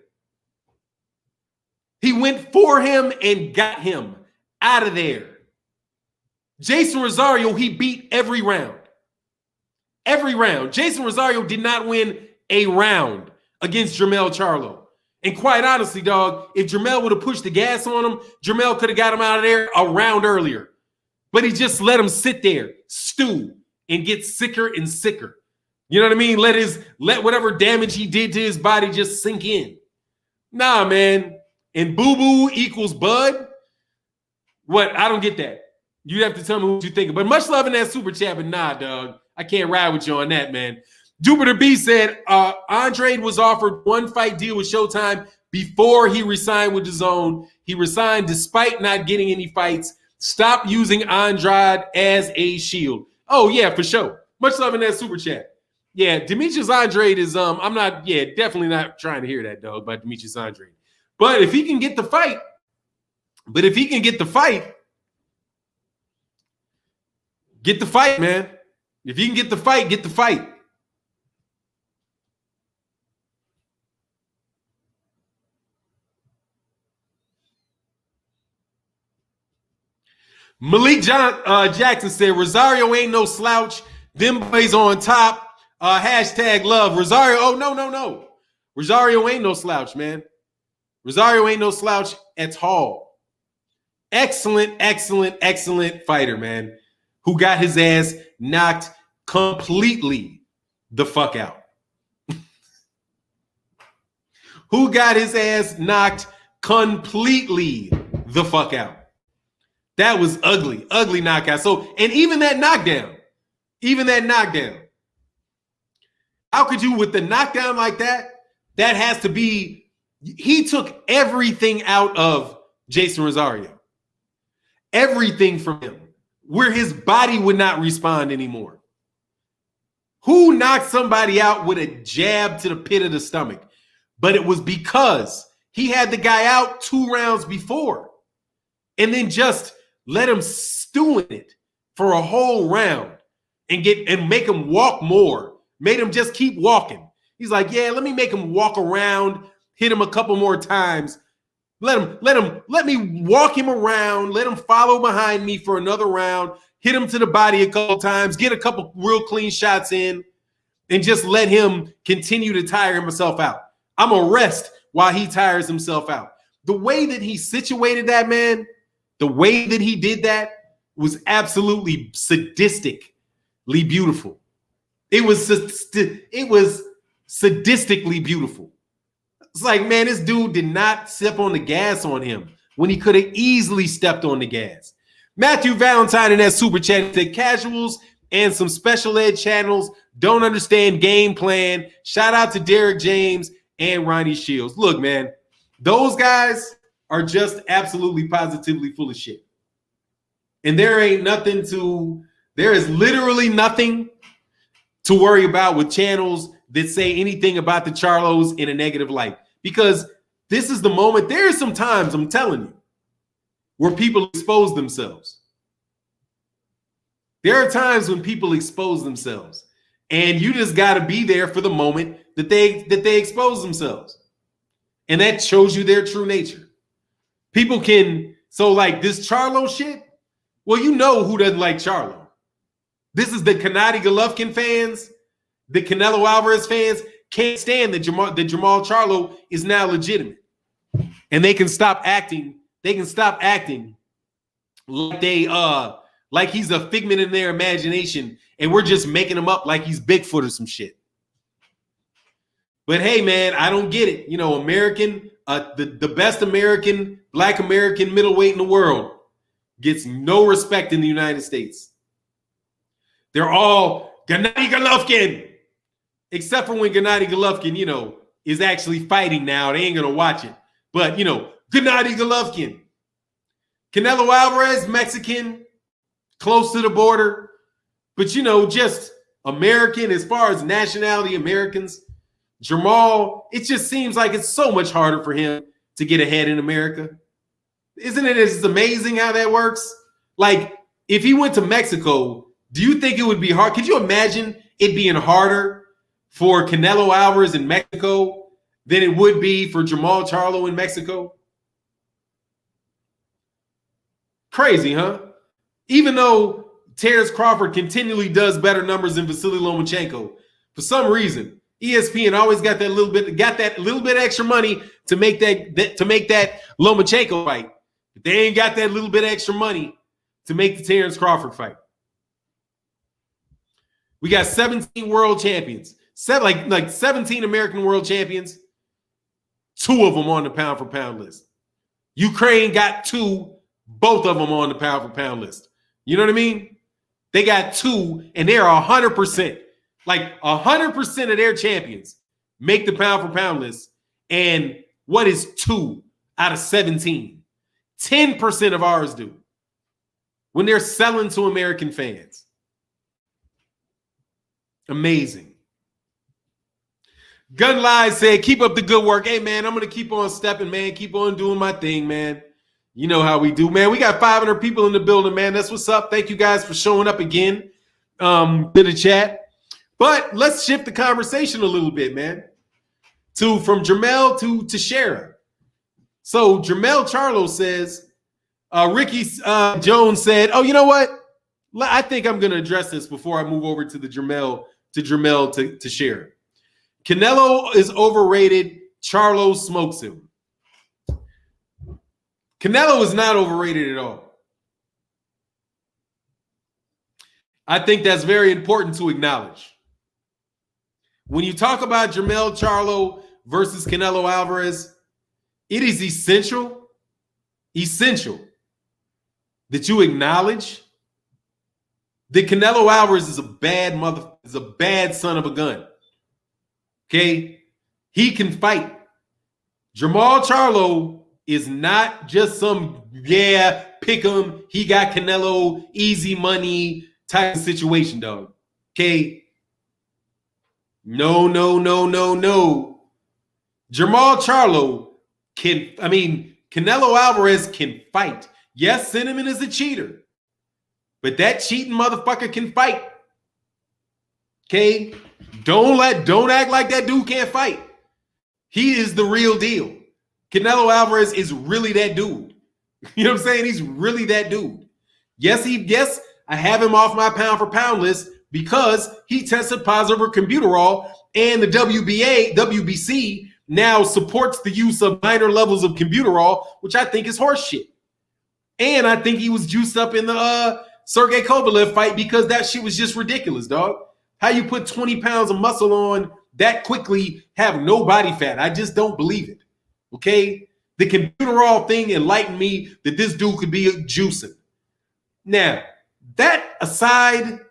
He went for him and got him out of there. Jason Rosario, he beat every round. Every round. Jason Rosario did not win a round against Jermall Charlo. And quite honestly, dog, if Jermell would have pushed the gas on him, Jermell could have got him out of there a round earlier. But he just let him sit there, stew, and get sicker and sicker. You know what I mean? Let whatever damage he did to his body just sink in. Nah, man. And boo-boo equals bud? What? I don't get that. You have to tell me what you think. But much love in that super chat, but nah, dog. I can't ride with you on that, man. Jupiter B said, Andrade was offered 1-fight deal with Showtime before he resigned with DAZN. He resigned despite not getting any fights. Stop using Andrade as a shield. Oh, yeah, for sure. Much love in that super chat. Yeah, Demetrius Andrade is, definitely not trying to hear that, dog, about Demetrius Andrade. But if he can get the fight, get the fight, man. If you can get the fight, get the fight. Malik Jackson said, Rosario ain't no slouch. Them boys on top. Hashtag love. Rosario, oh, no. Rosario ain't no slouch, man. Rosario ain't no slouch at all. Excellent fighter, man, who got his ass knocked completely the fuck out. Who got his ass knocked completely the fuck out. That was ugly knockout. So, and even that knockdown, how could you, with the knockdown like that, that has to be, he took everything out of Jason Rosario. Everything from him, where his body would not respond anymore. Who knocked somebody out with a jab to the pit of the stomach? But it was because he had the guy out 2 rounds before and then just let him stew in it for a whole round and make him walk more. Made him just keep walking. He's like, yeah, let me make him walk around, hit him a couple more times. Let me walk him around, let him follow behind me for another round, hit him to the body a couple times, get a couple real clean shots in, and just let him continue to tire himself out. I'm gonna rest while he tires himself out. The way that he situated that, man, the way that he did that was absolutely sadistically beautiful. It was sadistically beautiful. It's like, man, this dude did not step on the gas on him when he could have easily stepped on the gas. Matthew Valentine in that super chat said, casuals and some special ed channels don't understand game plan. Shout out to Derrick James and Ronnie Shields. Look, man, Those guys are just absolutely positively full of shit. And there is literally nothing to worry about with channels that say anything about the Charlos in a negative light. Because this is the moment. There are some times, I'm telling you, where people expose themselves. There are times when people expose themselves. And you just got to be there for the moment that they expose themselves. And that shows you their true nature. People can, so like this Charlo shit, well, you know who doesn't like Charlo. This is the Gennady Golovkin fans, the Canelo Alvarez fans can't stand that Jermall Charlo is now legitimate. And they can stop acting. They can stop acting like he's a figment in their imagination and we're just making him up like he's Bigfoot or some shit. But hey, man, I don't get it. You know, American, the best American, Black American middleweight in the world gets no respect in the United States. They're all Gennady Golovkin, except for when Gennady Golovkin, you know, is actually fighting now. They ain't going to watch it. But, you know, Gennady Golovkin. Canelo Alvarez, Mexican, close to the border. But, you know, just American as far as nationality Americans. Jermall, it just seems like it's so much harder for him to get ahead in America. Isn't it as amazing how that works? Like, if he went to Mexico, do you think it would be hard? Could you imagine it being harder for Canelo Alvarez in Mexico than it would be for Jermall Charlo in Mexico? Crazy, huh? Even though Terrence Crawford continually does better numbers than Vasily Lomachenko, for some reason, ESPN always got that little bit extra money to make that Lomachenko fight. But they ain't got that little bit extra money to make the Terrence Crawford fight. We got 17 world champions, like 17 American world champions, 2 of them on the pound for pound list. Ukraine got 2, both of them on the pound for pound list. You know what I mean? They got 2, and they're 100%. Like 100% of their champions make the pound for pound list. And what is 2 out of 17? 10% of ours do. When they're selling to American fans. Amazing. Gun Lies said, keep up the good work. Hey, man, I'm going to keep on stepping, man. Keep on doing my thing, man. You know how we do, man. We got 500 people in the building, man. That's what's up. Thank you guys for showing up again to the chat. But let's shift the conversation a little bit, man. From Jermell to Shara. So Jermall Charlo says, Ricky Jones said, oh, you know what? I think I'm going to address this before I move over to the Jermell to Shara. Canelo is overrated. Charlo smokes him. Canelo is not overrated at all. I think that's very important to acknowledge. When you talk about Jermall Charlo versus Canelo Alvarez, it is essential that you acknowledge that Canelo Alvarez is a bad son of a gun. Okay? He can fight. Jermall Charlo is not just some, pick him, he got Canelo, easy money type of situation, dog. Okay? No. Jermall Charlo Canelo Alvarez can fight. Yes, Cinnamon is a cheater, but that cheating motherfucker can fight. Okay? Don't act like that dude can't fight. He is the real deal. Canelo Alvarez is really that dude. You know what I'm saying? He's really that dude. Yes, I have him off my pound for pound list because he tested positive for Combuterol, and the WBC now supports the use of minor levels of Combuterol, which I think is horseshit. And I think he was juiced up in the Sergey Kovalev fight because that shit was just ridiculous, dog. How you put 20 pounds of muscle on that quickly, have no body fat? I just don't believe it. Okay? The Combuterol thing enlightened me that this dude could be juicing. Now, that aside,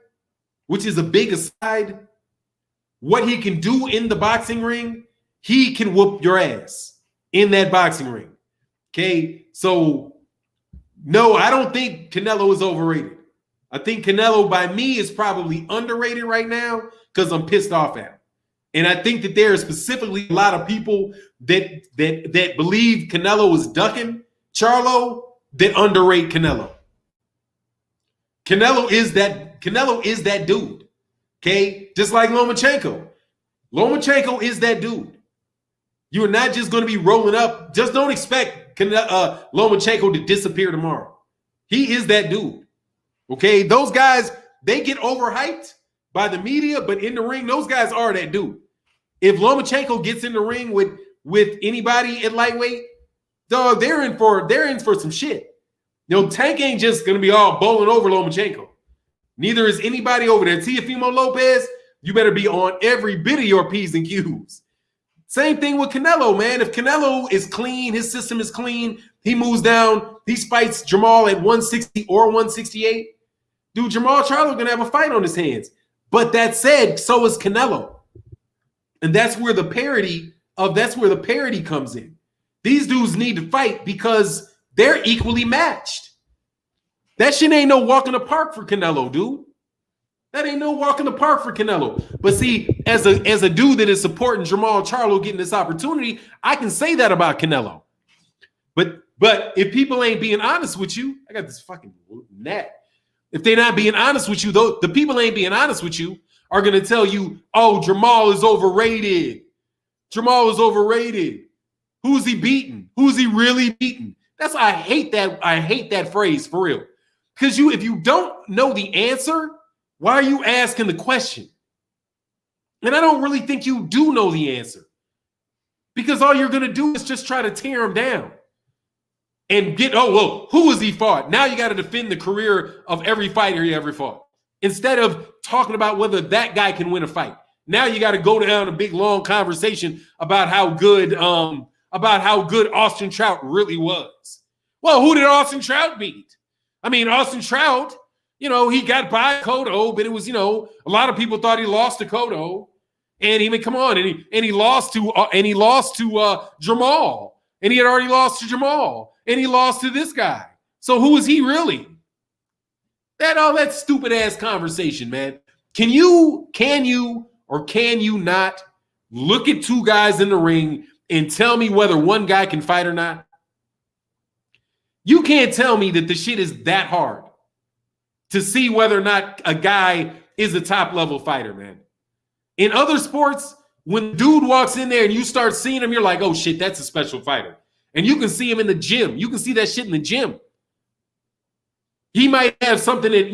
which is a big aside, what he can do in the boxing ring, he can whoop your ass. in that boxing ring. Okay, so no, I don't think Canelo is overrated. I think Canelo, by me, is probably underrated right now because I'm pissed off at him. And I think that there are specifically a lot of people that believe Canelo is ducking Charlo that underrate Canelo. Canelo is that dude. Okay, just like Lomachenko. Lomachenko is that dude. You are not just going to be rolling up. Just don't expect Lomachenko to disappear tomorrow. He is that dude. Okay, those guys, they get overhyped by the media, but in the ring, those guys are that dude. If Lomachenko gets in the ring with anybody at lightweight, dog, they're in for some shit. You know, Tank ain't just gonna be all bowling over Lomachenko. Neither is anybody over there. Teofimo Lopez, you better be on every bit of your P's and Q's. Same thing with Canelo, man. If Canelo is clean, his system is clean, he moves down, he fights Jermall at 160 or 168. Dude, Jermall Charlo gonna have a fight on his hands. But that said, so is Canelo. And that's where the parity comes in. These dudes need to fight because they're equally matched. That shit ain't no walk in the park for Canelo, dude. That ain't no walk in the park for Canelo. But see, as a dude that is supporting Jermall Charlo getting this opportunity, I can say that about Canelo. But if people ain't being honest with you, I got this fucking gnat. If they're not being honest with you, though, the people ain't being honest with you are going to tell you, oh, Jermall is overrated. Jermall is overrated. Who's he beating? Who's he really beating? That's why I hate that phrase for real. Because if you don't know the answer, why are you asking the question? And I don't really think you do know the answer. Because all you're going to do is just try to tear him down. And get, oh, well, who has he fought? Now you got to defend the career of every fighter he ever fought. Instead of talking about whether that guy can win a fight. Now you got to go down a big, long conversation about how good Austin Trout really was. Well, who did Austin Trout beat? I mean, Austin Trout, he got by Cotto, but it was, a lot of people thought he lost to Cotto. And come on, and he lost to Jermall. And he had already lost to Jermall. And he lost to this guy. So who is he really? That stupid ass conversation, man. Can you not look at two guys in the ring and tell me whether one guy can fight or not? You can't tell me that the shit is that hard to see whether or not a guy is a top level fighter, man. In other sports, when dude walks in there and you start seeing him, you're like, oh shit, that's a special fighter. And you can see him in the gym. You can see that shit in the gym. He might have something that,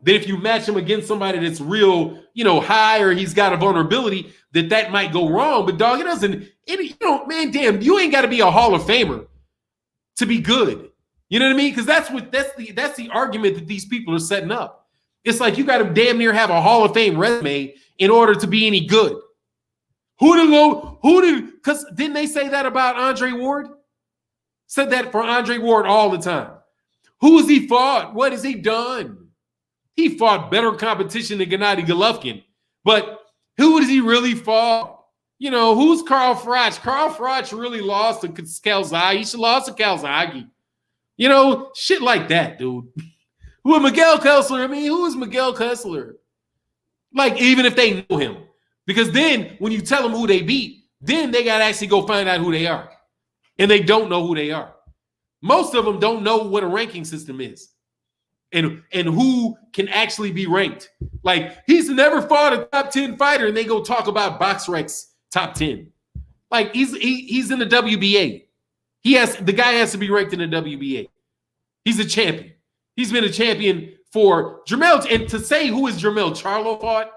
that if you match him against somebody that's real, high, or he's got a vulnerability, that might go wrong. But dog, man, damn, you ain't got to be a Hall of Famer to be good. You know what I mean? Because that's the argument that these people are setting up. It's like you got to damn near have a Hall of Fame resume in order to be any good. Because didn't they say that about Andre Ward? Said that for Andre Ward all the time. Who has he fought? What has he done? He fought better competition than Gennady Golovkin. But who has he really fought? Who's Carl Froch? Carl Froch really lost to Calzaghe. He should lost to Calzaghe. Shit like that, dude. Who is Miguel Kessler? Who is Miguel Kessler? Like, even if they know him. Because then when you tell them who they beat, then they got to actually go find out who they are. And they don't know who they are. Most of them don't know what a ranking system is and who can actually be ranked. Like, he's never fought a top 10 fighter and they go talk about BoxRec's top 10. Like, he's in the WBA. The guy has to be ranked in the WBA. He's a champion. He's been a champion for Jermell. And to say who is Jermell Charlo fought,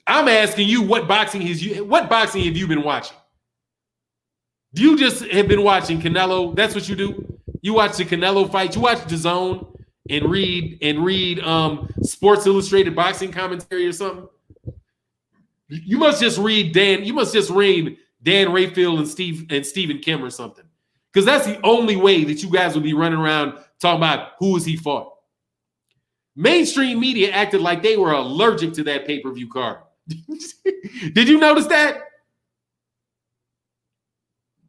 I'm asking you, what boxing have you been watching? You just have been watching Canelo. That's what you do. You watch the Canelo fight. You watch DAZN and read Sports Illustrated boxing commentary or something. You must just read Dan Rayfield and Stephen Kim or something, because that's the only way that you guys will be running around talking about who has he fought. Mainstream media acted like they were allergic to that pay-per-view card. Did you notice that?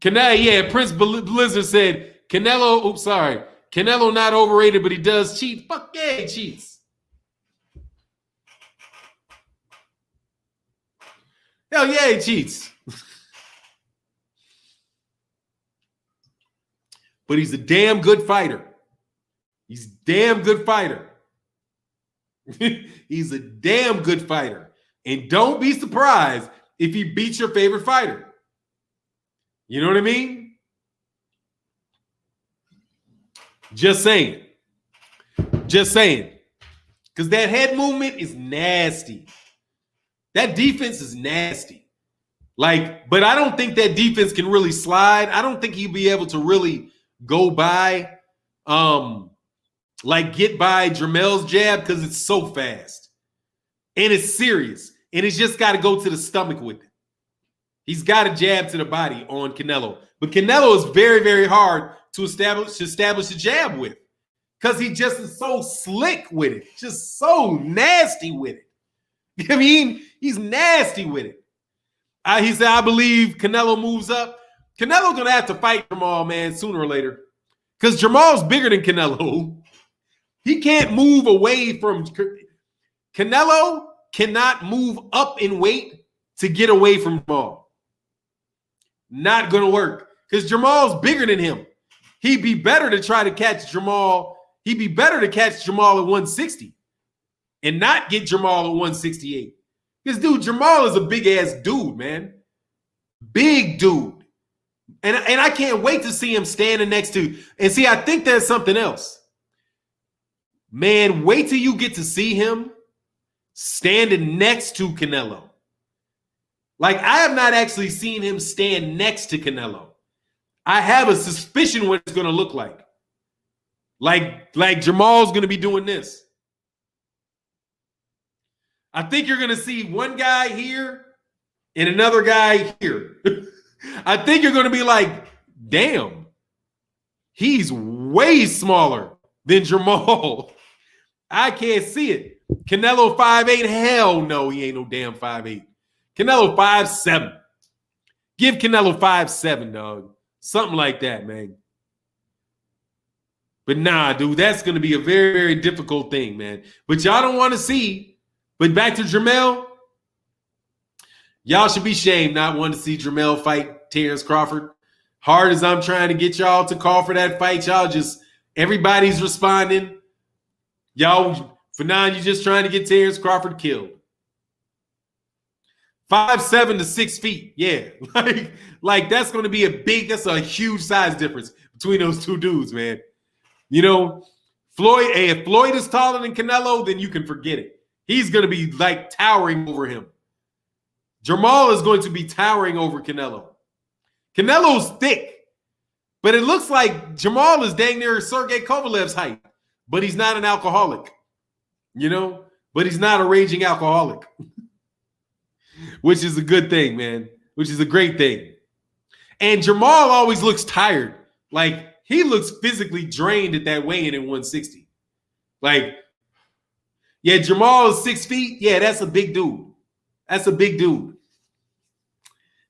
Canelo, yeah, Prince Blizzard said, Canelo, oops, sorry. Canelo not overrated, but he does cheat. Fuck yeah, he cheats. Hell yeah, he cheats. But he's a damn good fighter. He's a damn good fighter. He's a damn good fighter. And don't be surprised if he beats your favorite fighter. You know what I mean? Just saying. Just saying. Because that head movement is nasty. That defense is nasty. Like, but I don't think that defense can really slide. I don't think he'll be able to really go by, like get by Jermell's jab because it's so fast. And it's serious. And it's just got to go to the stomach with it. He's got a jab to the body on Canelo. But Canelo is very, very hard to establish a jab with because he just is so slick with it. Just so nasty with it. I mean, he's nasty with it. He said, I believe Canelo moves up. Canelo's going to have to fight Jermall, man, sooner or later. Because Jermall's bigger than Canelo. He can't move away from... Canelo cannot move up in weight to get away from Jermall. Not going to work. Because Jermall's bigger than him. He'd be better to try to catch Jermall. He'd be better to catch Jermall at 160 and not get Jermall at 168. Because, dude, Jermall is a big-ass dude, man. Big dude. And I can't wait to see him standing next to... And see, I think there's something else. Man, wait till you get to see him standing next to Canelo. Like, I have not actually seen him stand next to Canelo. I have a suspicion what it's going to look like. Like Jermall's going to be doing this. I think you're going to see one guy here and another guy here. I think you're going to be like, damn, he's way smaller than Jermall. I can't see it. Canelo 5'8", hell no, he ain't no damn 5'8". Canelo 5'7". Give Canelo 5'7", dog. Something like that, man. But nah, dude, that's going to be a very, very difficult thing, man. But y'all don't want to see. But back to Jermell. Y'all should be shamed not wanting to see Jermell fight Terrence Crawford. Hard as I'm trying to get y'all to call for that fight, y'all just, everybody's responding. Y'all, for now, you're just trying to get Terrence Crawford killed. 5'7" to 6 feet. Yeah. Like that's going to be that's a huge size difference between those two dudes, man. You know, if Floyd is taller than Canelo, then you can forget it. He's going to be like towering over him. Jermall is going to be towering over Canelo. Canelo's thick, but it looks like Jermall is dang near Sergey Kovalev's height, but he's not an alcoholic, you know, but he's not a raging alcoholic, which is a good thing, man, which is a great thing. And Jermall always looks tired. Like he looks physically drained at that weigh-in at 160. Like, yeah, Jermall is 6 feet. Yeah, that's a big dude. That's a big dude.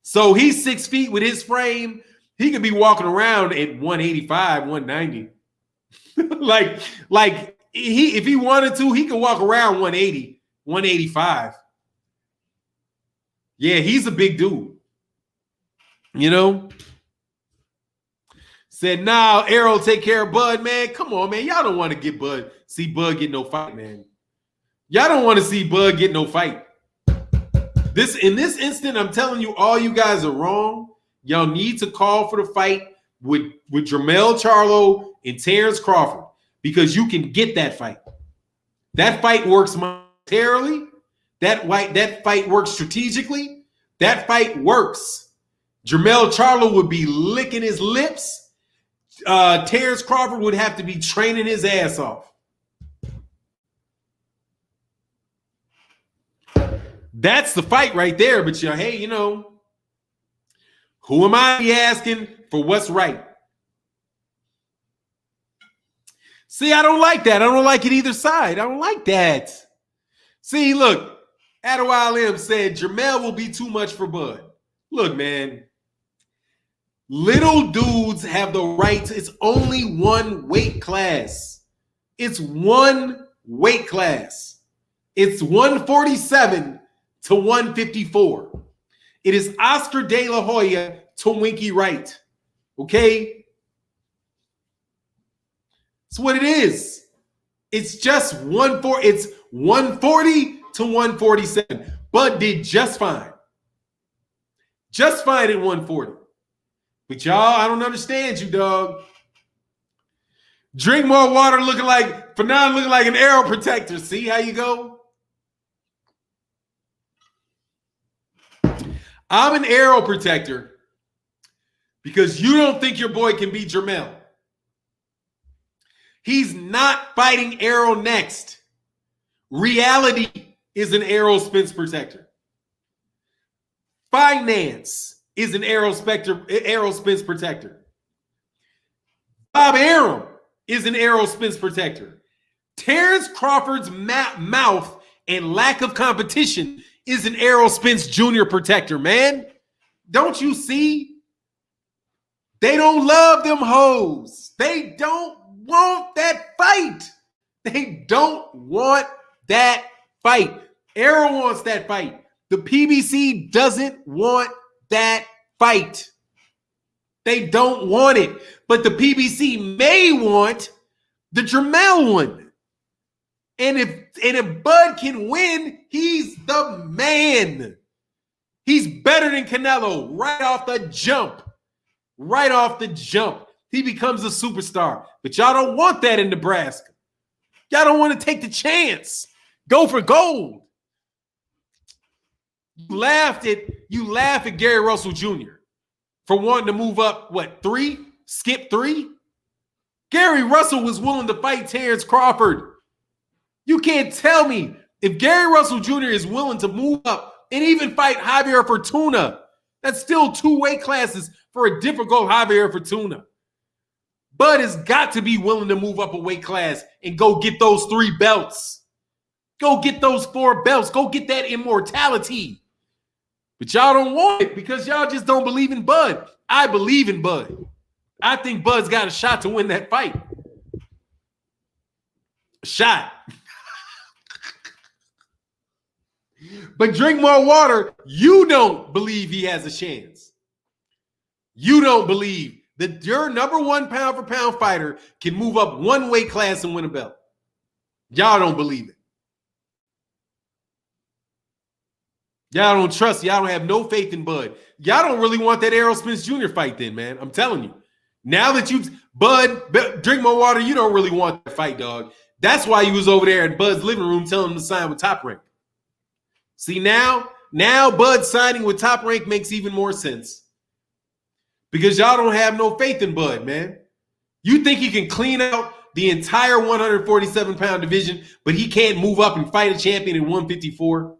So he's 6 feet with his frame. He could be walking around at 185, 190. like if he wanted to, he could walk around 180, 185. Yeah, he's a big dude. You know? Said, nah, Arrow take care of Bud, man. Come on, man. Y'all don't want to see Bud get no fight, man. Y'all don't want to see Bud get no fight. In this instant, I'm telling you, all you guys are wrong. Y'all need to call for the fight with Jermall Charlo and Terrence Crawford because you can get that fight. That fight works monetarily. That fight works strategically. That fight works. Jermall Charlo would be licking his lips. Terrence Crawford would have to be training his ass off. That's the fight right there. But hey, you know, who am I to be asking for what's right? See, I don't like that. I don't like it either side. I don't like that. See, look, Adewale M said Jermell will be too much for Bud. Look, man, Little dudes have the right to, it's only one weight class. It's one weight class. It's 147 to 154. It is Oscar De La Hoya to Winky Wright. Okay? That's what it is. It's just it's 140 to 147. Bud did just fine. Just fine at 140. But y'all, I don't understand you, dog. Drink more water looking like, Fannon looking like an arrow protector. See how you go? I'm an arrow protector because you don't think your boy can beat Jermell. He's not fighting Arrow next. Reality is an Arrow Spence protector. Finance is an Arrow Spence protector. Bob Arum is an Arrow Spence protector. Terrence Crawford's mouth and lack of competition is an Arrow Spence Jr. protector, man. Don't you see? They don't love them hoes. They don't want that fight. They don't want that fight. Arrow wants that fight. The PBC doesn't want that fight. They don't want it. But the PBC may want the Jermell one. And if Bud can win, he's the man. He's better than Canelo right off the jump. Right off the jump. He becomes a superstar. But y'all don't want that in Nebraska. Y'all don't want to take the chance. Go for gold. You laugh at Gary Russell Jr. for wanting to move up, what, 3? Skip 3? Gary Russell was willing to fight Terrence Crawford. You can't tell me if Gary Russell Jr. is willing to move up and even fight Javier Fortuna. That's still 2 weight classes for a difficult Javier Fortuna. Bud has got to be willing to move up a weight class and go get those 3 belts. Go get those 4 belts. Go get that immortality. But y'all don't want it because y'all just don't believe in Bud. I believe in Bud. I think Bud's got a shot to win that fight. A shot. But drink more water. You don't believe he has a chance. You don't believe that your number 1 pound for pound fighter can move up 1 weight class and win a belt. Y'all don't believe it. Y'all don't trust. Y'all don't have no faith in Bud. Y'all don't really want that Errol Spence Jr. fight then, man. I'm telling you. Now that Bud, drink more water, you don't really want that fight, dog. That's why you was over there in Bud's living room telling him to sign with Top Rank. See, now Bud signing with Top Rank makes even more sense. Because y'all don't have no faith in Bud, man. You think he can clean out the entire 147-pound division, but he can't move up and fight a champion in 154?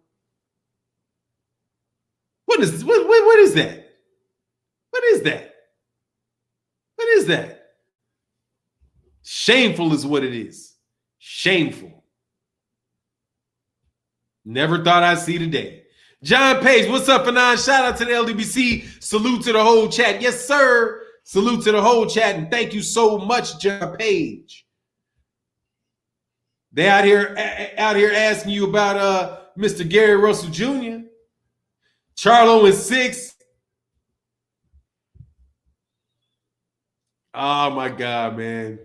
What is that? What is that? What is that? Shameful is what it is. Shameful. Never thought I'd see today. John Page, what's up, Fannon? Shout out to the LDBC. Salute to the whole chat. Yes, sir. Salute to the whole chat, and thank you so much, John Page. They out here asking you about Mr. Gary Russell Jr. Charlo is 6. Oh my God, man.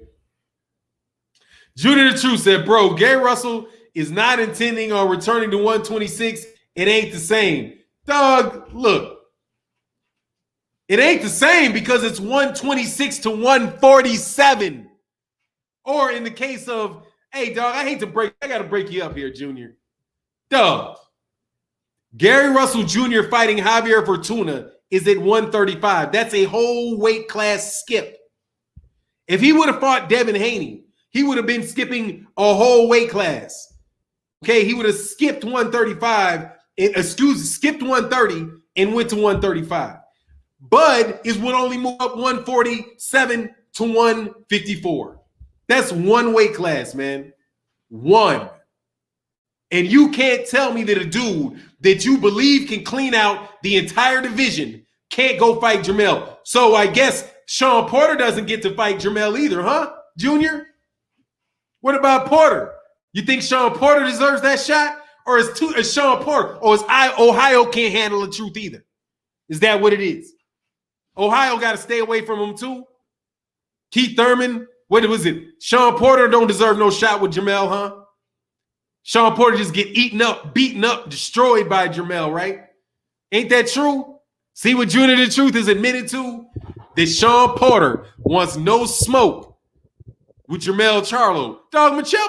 Junior the Truth said, bro, Gary Russell is not intending on returning to 126. It ain't the same. Dog, look. It ain't the same because it's 126 to 147. Or in the case of, hey, dog, I got to break you up here, Junior. Dog. Gary Russell Jr. fighting Javier Fortuna is at 135. That's a whole weight class skip. If he would have fought Devin Haney, he would have been skipping a whole weight class. Okay, he would have skipped 135, skipped 130 and went to 135. Bud would only move up 147 to 154. That's 1 weight class, man. 1. And you can't tell me that a dude that you believe can clean out the entire division can't go fight Jermell. So I guess Sean Porter doesn't get to fight Jermell either, huh, Junior? What about Porter? You think Sean Porter deserves that shot? Or is Sean Porter, or is Ohio can't handle the truth either? Is that what it is? Ohio got to stay away from him too? Keith Thurman, what was it? Sean Porter don't deserve no shot with Jermell, huh? Sean Porter just get eaten up, beaten up, destroyed by Jermell, right? Ain't that true? See what Junior the Truth is admitted to? That Sean Porter wants no smoke with Jermall Charlo. Dog, Michelle,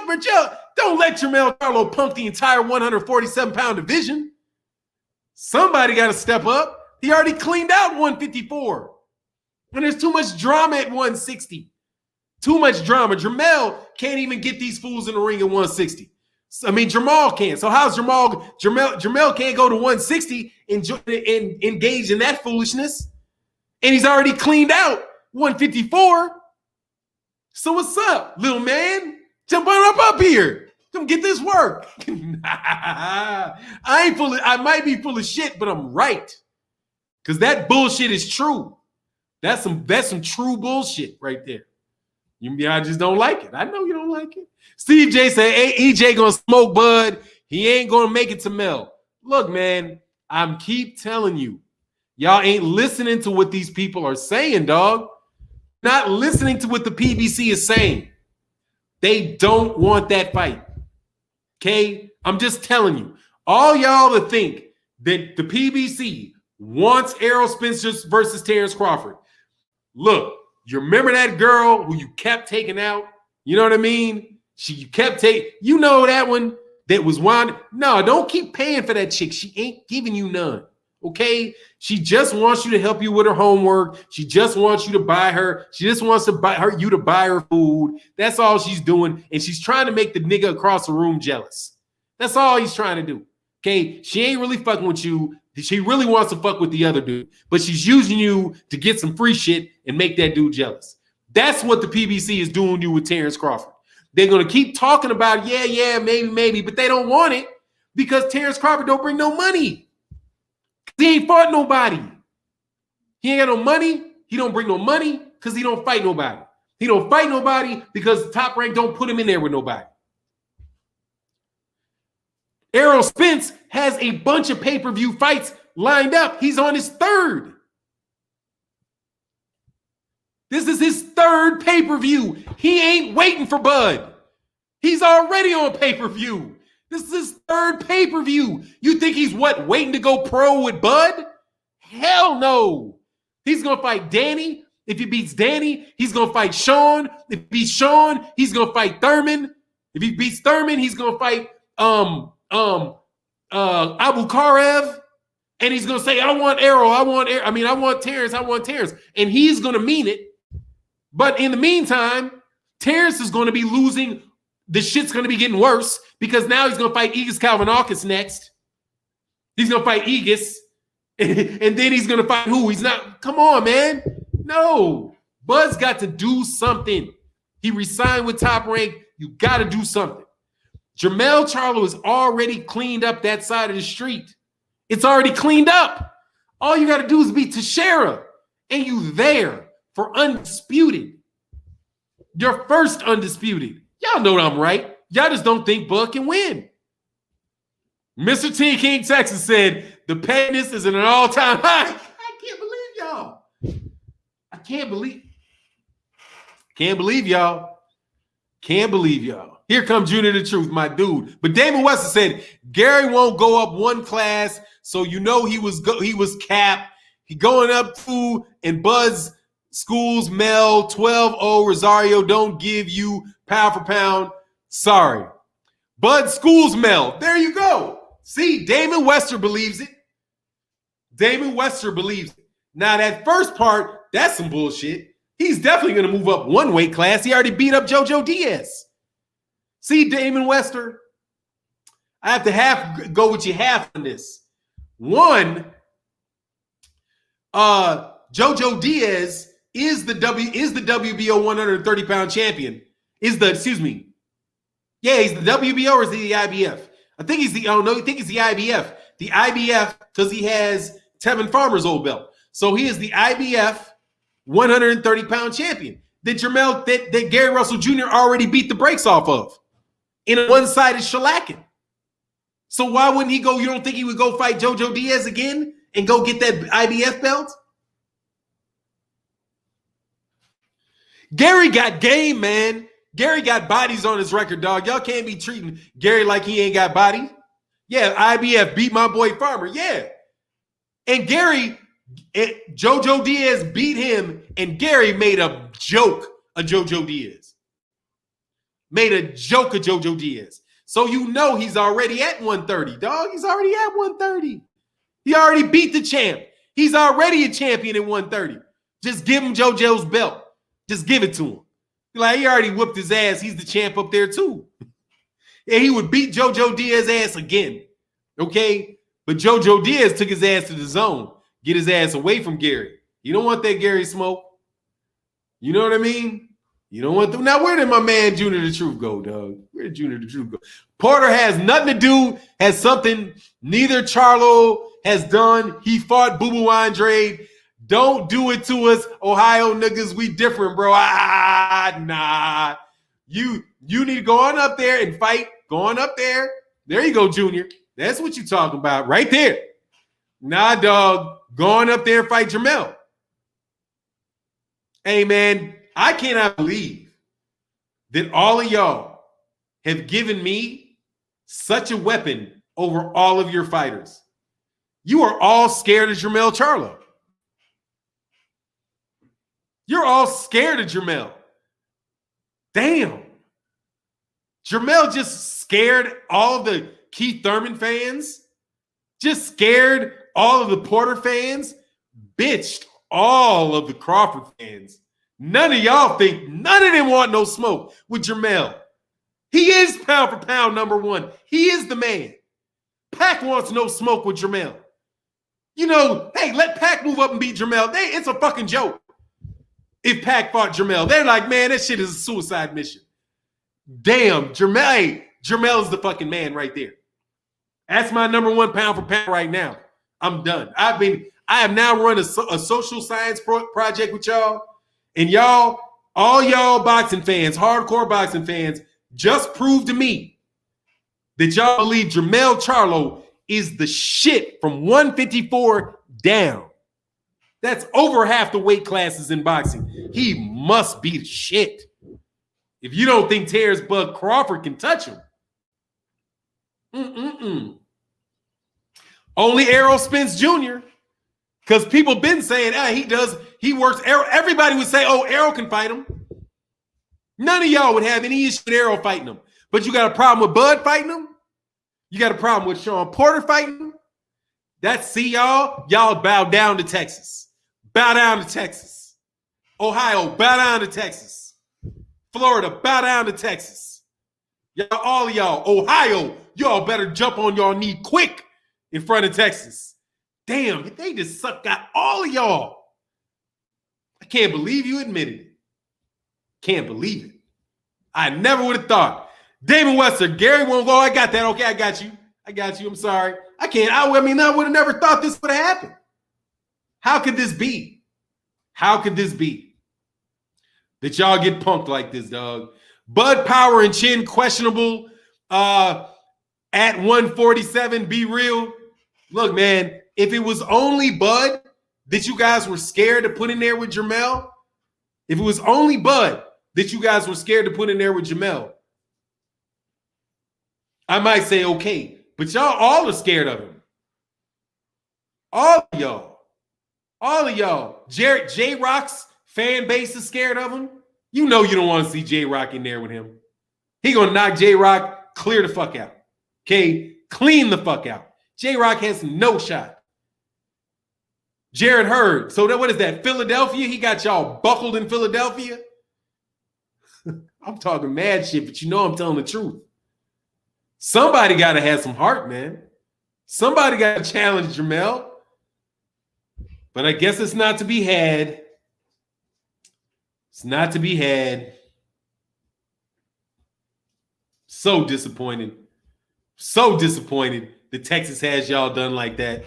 don't let Jermall Charlo punk the entire 147-pound division. Somebody got to step up. He already cleaned out 154. And there's too much drama at 160. Too much drama. Jermell can't even get these fools in the ring at 160. I mean, Jermall can't. So how's Jermell can't go to 160 and engage in that foolishness. And he's already cleaned out 154. So what's up, little man? Jump on up here. Come get this work. I might be full of shit, but I'm right. Because that bullshit is true. That's some true bullshit right there. I just don't like it. I know you don't like it. Steve J said, hey, EJ gonna smoke Bud. He ain't gonna make it to Mel. Look, man, I'm keep telling you, y'all ain't listening to what these people are saying, dog. Not listening to what the PBC is saying. They don't want that fight. Okay? I'm just telling you. All y'all that think that the PBC wants Errol Spence versus Terrence Crawford. Look, you remember that girl who you kept taking out? You know what I mean? You kept taking, you know that one that was one. No, don't keep paying for that chick. She ain't giving you none. Okay? She just wants you to help you with her homework. She just wants you to buy her. She just wants to you to buy her food. That's all she's doing. And she's trying to make the nigga across the room jealous. That's all he's trying to do. Okay? She ain't really fucking with you. She really wants to fuck with the other dude. But she's using you to get some free shit and make that dude jealous. That's what the PBC is doing to you with Terrence Crawford. They're going to keep talking about, yeah, maybe, but they don't want it because Terrence Crawford don't bring no money. He ain't fought nobody. He ain't got no money. He don't bring no money because he don't fight nobody. He don't fight nobody because the Top Rank don't put him in there with nobody. Errol Spence has a bunch of pay-per-view fights lined up. He's on his third. This is his third pay-per-view. He ain't waiting for Bud. He's already on pay-per-view. This is his third pay-per-view. You think he's what, waiting to go pro with Bud? Hell no. He's going to fight Danny. If he beats Danny, he's going to fight Sean. If he beats Sean, he's going to fight Thurman. If he beats Thurman, he's going to fight Abu Karev. And he's going to say, I want Errol. I want Terrence. And he's going to mean it. But in the meantime, Terrence is going to be losing. The shit's going to be getting worse because now he's going to fight Aegis Kalvanakis next. He's going to fight Aegis. And then he's going to fight who? He's not. Come on, man. No. Bud's got to do something. He resigned with Top Rank. You got to do something. Jermall Charlo has already cleaned up that side of the street. It's already cleaned up. All you got to do is beat Teixeira. And you there for undisputed. Your first undisputed. Y'all know I'm right. Y'all just don't think Bud can win. Mr. T King Texas said the pettiness is at an all-time high. I can't believe y'all. I can't believe y'all. Can't believe y'all. Here comes Junior the Truth, my dude. But Damon Weston said Gary won't go up one class, so you know he was capped. He going up 2 and Bud's schools Mel 12-0 Rosario don't give you pound for pound. Sorry. Bud schools Mel. There you go. See, Damon Wester believes it. Damon Wester believes it. Now that first part, that's some bullshit. He's definitely going to move up one weight class. He already beat up JoJo Diaz. See, Damon Wester, I have to go with you half on this. One, JoJo Diaz is the WBO 130-pound champion. He's the WBO or is he the IBF? I think he's the IBF. The IBF because he has Tevin Farmer's old belt. So he is the IBF 130-pound champion that that Gary Russell Jr. already beat the brakes off of in a one-sided shellacking. So why wouldn't he go? You don't think he would go fight JoJo Diaz again and go get that IBF belt? Gary got game, man. Gary got bodies on his record, dog. Y'all can't be treating Gary like he ain't got body. Yeah, IBF beat my boy Farmer. Yeah. And Gary, JoJo Diaz beat him, and Gary made a joke of JoJo Diaz. Made a joke of JoJo Diaz. So you know he's already at 130, dog. He's already at 130. He already beat the champ. He's already a champion at 130. Just give him JoJo's belt. Just give it to him. Like, he already whooped his ass. He's the champ up there too. And he would beat JoJo Diaz's ass again. Okay? But JoJo Diaz took his ass to the zone. Get his ass away from Gary. You don't want that Gary smoke. You know what I mean? You don't want to. Now, where did my man Junior the Truth go, dog? Where did Junior the Truth go? Porter has nothing to do, has something neither Charlo has done. He fought Boo Boo Andrade. Don't do it to us, Ohio niggas. We different, bro. Nah. You need to go on up there and fight. Go on up there. There you go, Junior. That's what you're talking about right there. Nah, dog. Go on up there and fight Jermell. Hey, man, I cannot believe that all of y'all have given me such a weapon over all of your fighters. You are all scared of Jermall Charlo. You're all scared of Jermell. Damn. Jermell just scared all the Keith Thurman fans. Just scared all of the Porter fans. Bitched all of the Crawford fans. None of y'all think, none of them want no smoke with Jermell. He is pound for pound number one. He is the man. Pac wants no smoke with Jermell. You know, hey, let Pac move up and beat Jermell. It's a fucking joke. If Pac fought Jermell, they're like, man, that shit is a suicide mission. Damn, Jermell, hey, Jermell is the fucking man right there. That's my number one pound for pound right now. I'm done. I have now run a social science project with y'all, and y'all, all y'all boxing fans, hardcore boxing fans, just proved to me that y'all believe Jermall Charlo is the shit from 154 down. That's over half the weight classes in boxing. He must be the shit. If you don't think Terrence Bud Crawford can touch him. Only Errol Spence Jr. Because people been saying, he works. Errol. Everybody would say, oh, Errol can fight him. None of y'all would have any issue with Errol fighting him. But you got a problem with Bud fighting him? You got a problem with Sean Porter fighting him? Y'all bow down to Texas. Bow down to Texas. Ohio, bow down to Texas. Florida, bow down to Texas. Y'all, all of y'all, Ohio, y'all better jump on y'all knee quick in front of Texas. Damn, they just sucked out all of y'all. I can't believe you admitted it. Can't believe it. I never would have thought. David Wester, Gary won't go. I got that. Okay, I got you. I'm sorry. I can't. I would have never thought this would have happened. How could this be? How could this be? That y'all get punked like this, dog. Bud Power and Chin questionable at 147. Be real. Look, man, if it was only Bud that you guys were scared to put in there with Jermell, if it was only Bud that you guys were scared to put in there with Jermell, I might say okay. But y'all all are scared of him. All of y'all. All of y'all. J-Rock's fan base is scared of him. You know you don't want to see J-Rock in there with him. He going to knock J-Rock clear the fuck out. Okay? Clean the fuck out. J-Rock has no shot. Jared Hurd. So what is that? Philadelphia? He got y'all buckled in Philadelphia? I'm talking mad shit, but you know I'm telling the truth. Somebody got to have some heart, man. Somebody got to challenge Jermell. But I guess it's not to be had. It's not to be had. So disappointed. So disappointed that Texas has y'all done like that.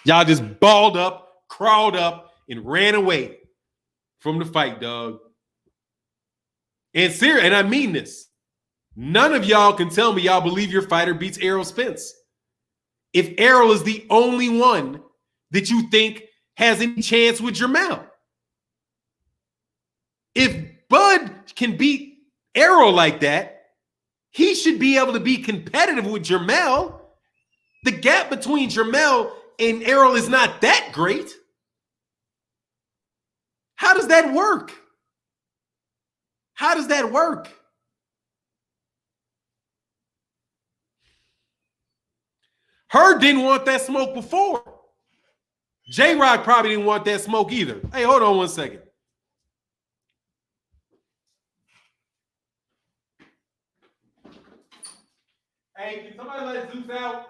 Y'all just balled up, crawled up and ran away from the fight, dog. And I mean this. None of y'all can tell me y'all believe your fighter beats Errol Spence. If Errol is the only one that you think has any chance with Jermell. If Bud can beat Errol like that, he should be able to be competitive with Jermell. The gap between Jermell and Errol is not that great. How does that work? How does that work? Herb didn't want that smoke before. J-Rock probably didn't want that smoke either. Hey, hold on one second. Hey, can somebody let Zeus out?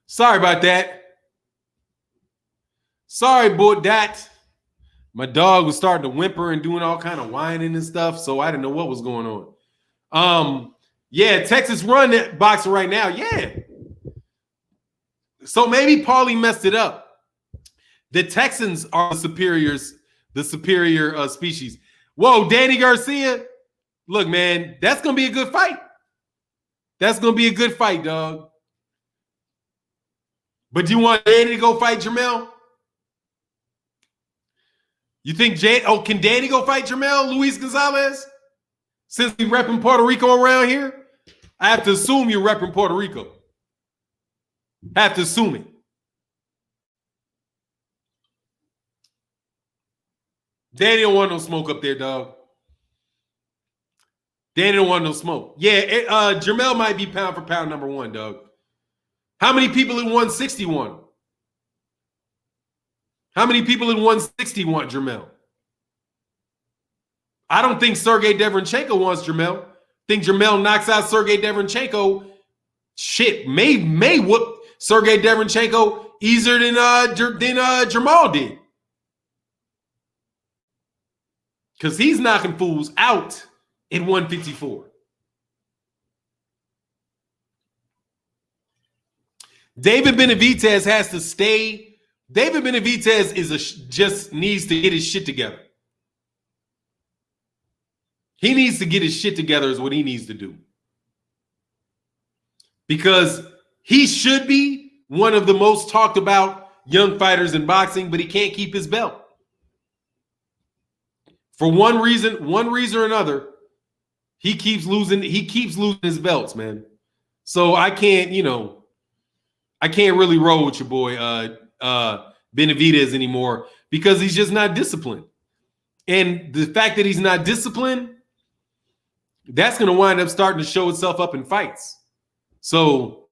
Sorry about that. Sorry about that. My dog was starting to whimper and doing all kind of whining and stuff, so I didn't know what was going on. Yeah, Texas run boxing right now. Yeah. So maybe Paulie messed it up. The Texans are the superior species. Whoa, Danny Garcia. Look, man, that's going to be a good fight. That's going to be a good fight, dog. But do you want Danny to go fight Jermell? You think can Danny go fight Jermell, Luis Gonzalez? Since we repping Puerto Rico around here? I have to assume you're repping Puerto Rico. Have to assume it. Danny don't want no smoke up there, dog. Danny don't want no smoke. Yeah, Jermell might be pound for pound number one, dog. How many people in 161? How many people in 160 want Jermell? I don't think Sergey Derevyanchenko wants Jermell. Think Jermell knocks out Sergey Derevyanchenko. Shit, may whoop Sergey Derevyanchenko easier than Jermall did. Because he's knocking fools out in 154. David Benavidez has to stay. David Benavidez just needs to get his shit together. He needs to get his shit together is what he needs to do. Because he should be one of the most talked about young fighters in boxing, but he can't keep his belt. For one reason or another, he keeps losing his belts, man. So I can't really roll with your boy Benavidez anymore because he's just not disciplined. And the fact that he's not disciplined, that's going to wind up starting to show itself up in fights. So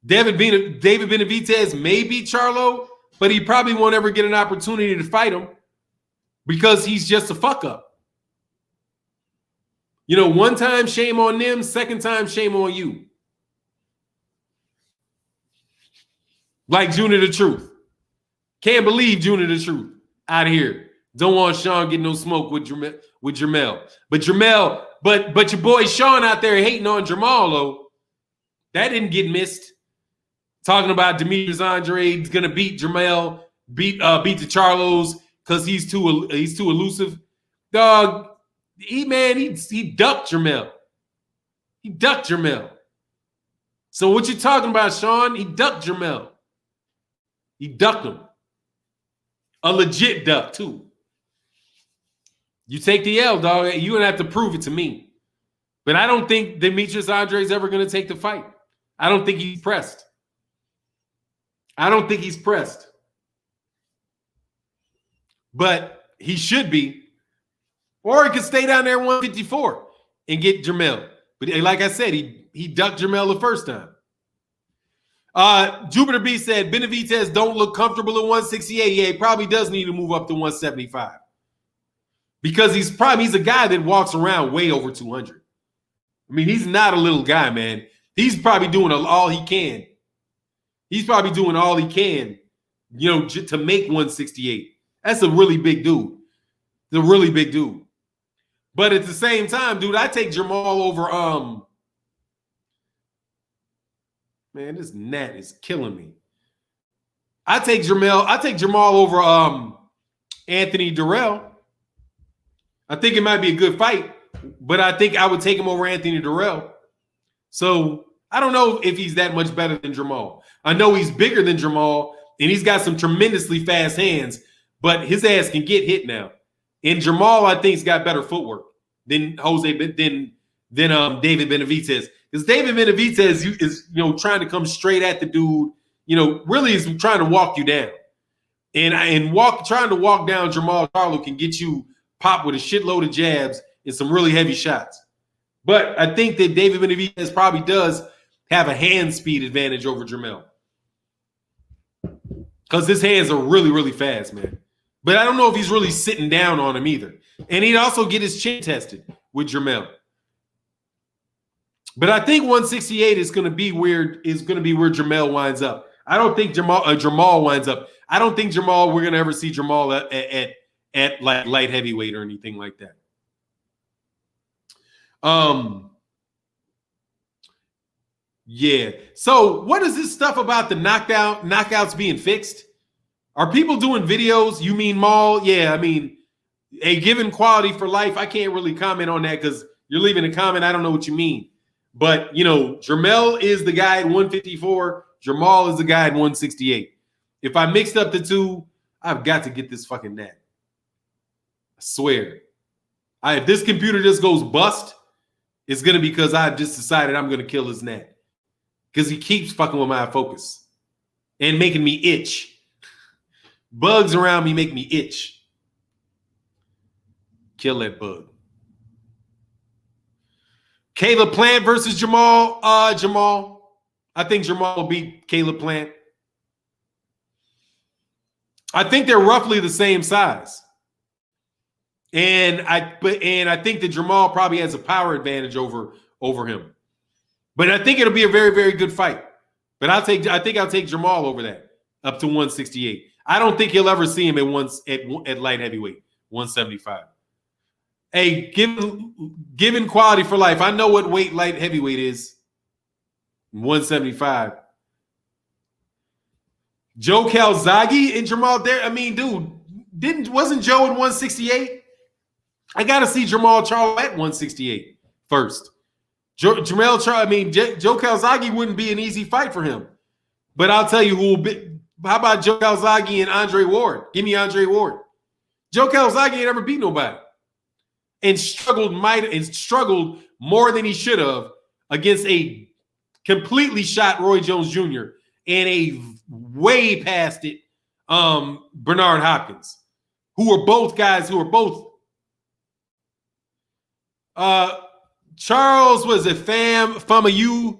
David Benavidez may beat Charlo, but he probably won't ever get an opportunity to fight him because he's just a fuck up. One time, shame on them. Second time, shame on you. Like Junior the Truth. Can't believe Junior the Truth out of here. Don't want Sean getting no smoke with Jermell. But your boy Sean out there hating on Jermall, though. That didn't get missed. Talking about Demetrius Andrade's gonna beat Jermell, beat the Charlos because he's too elusive. Dog, he ducked Jermell. He ducked Jermell. So what you talking about, Sean? He ducked Jermell. He ducked him. A legit duck, too. You take the L, dog. You don't have to prove it to me. But I don't think Demetrius Andrade is ever going to take the fight. I don't think he's pressed. But he should be. Or he could stay down there 154 and get Jermell. But like I said, he ducked Jermell the first time. Jupiter B said, Benavidez don't look comfortable at 168. Yeah, he probably does need to move up to 175. Because he's a guy that walks around way over 200. I mean, he's not a little guy, man. He's probably doing all he can. He's probably doing all he can, to make 168. That's a really big dude. The really big dude. But at the same time, dude, I take Jermall over Man, this gnat is killing me. I take Jermall over Anthony Dirrell. I think it might be a good fight, but I think I would take him over Anthony Dirrell. So I don't know if he's that much better than Jermall. I know he's bigger than Jermall, and he's got some tremendously fast hands, but his ass can get hit now. And Jermall, I think, has got better footwork than David Benavidez. Because David Benavidez is trying to come straight at the dude, really is trying to walk you down. And trying to walk down Jermall Charlo can get you popped with a shitload of jabs and some really heavy shots. But I think that David Benavidez probably does have a hand speed advantage over Jermell. Because his hands are really, really fast, man. But I don't know if he's really sitting down on him either. And he'd also get his chin tested with Jermell. But I think 168 is going to be where Jermell winds up. I don't think Jermall winds up. I don't think Jermall, we're going to ever see Jermall at like light heavyweight or anything like that. Yeah. So what is this stuff about the knockouts being fixed? Are people doing videos? You mean Maul? Yeah, I mean, a given quality for life. I can't really comment on that because you're leaving a comment. I don't know what you mean. But, Jermell is the guy at 154. Jermall is the guy at 168. If I mixed up the two, I've got to get this fucking gnat. I swear. If this computer just goes bust, it's going to be because I've just decided I'm going to kill this gnat. Because he keeps fucking with my focus and making me itch. Bugs around me make me itch. Kill that bug. Caleb Plant versus Jermall. Jermall. I think Jermall will beat Caleb Plant. I think they're roughly the same size. And I think that Jermall probably has a power advantage over him. But I think it'll be a very, very good fight. But I think I'll take Jermall over that up to 168. I don't think you'll ever see him at light heavyweight, 175. Hey, given quality for life, I know what weight light heavyweight is. 175. Joe Calzaghe and Jermall there. I mean, dude, wasn't Joe at 168? I gotta see Jermall Charlo at 168 first. Joe Calzaghe wouldn't be an easy fight for him. But I'll tell you who will be. How about Joe Calzaghe and Andre Ward? Give me Andre Ward. Joe Calzaghe ain't ever beat nobody. And struggled more than he should have against a completely shot Roy Jones Jr. and a way past it Bernard Hopkins, who are both guys who are both Charles was a Famaluyi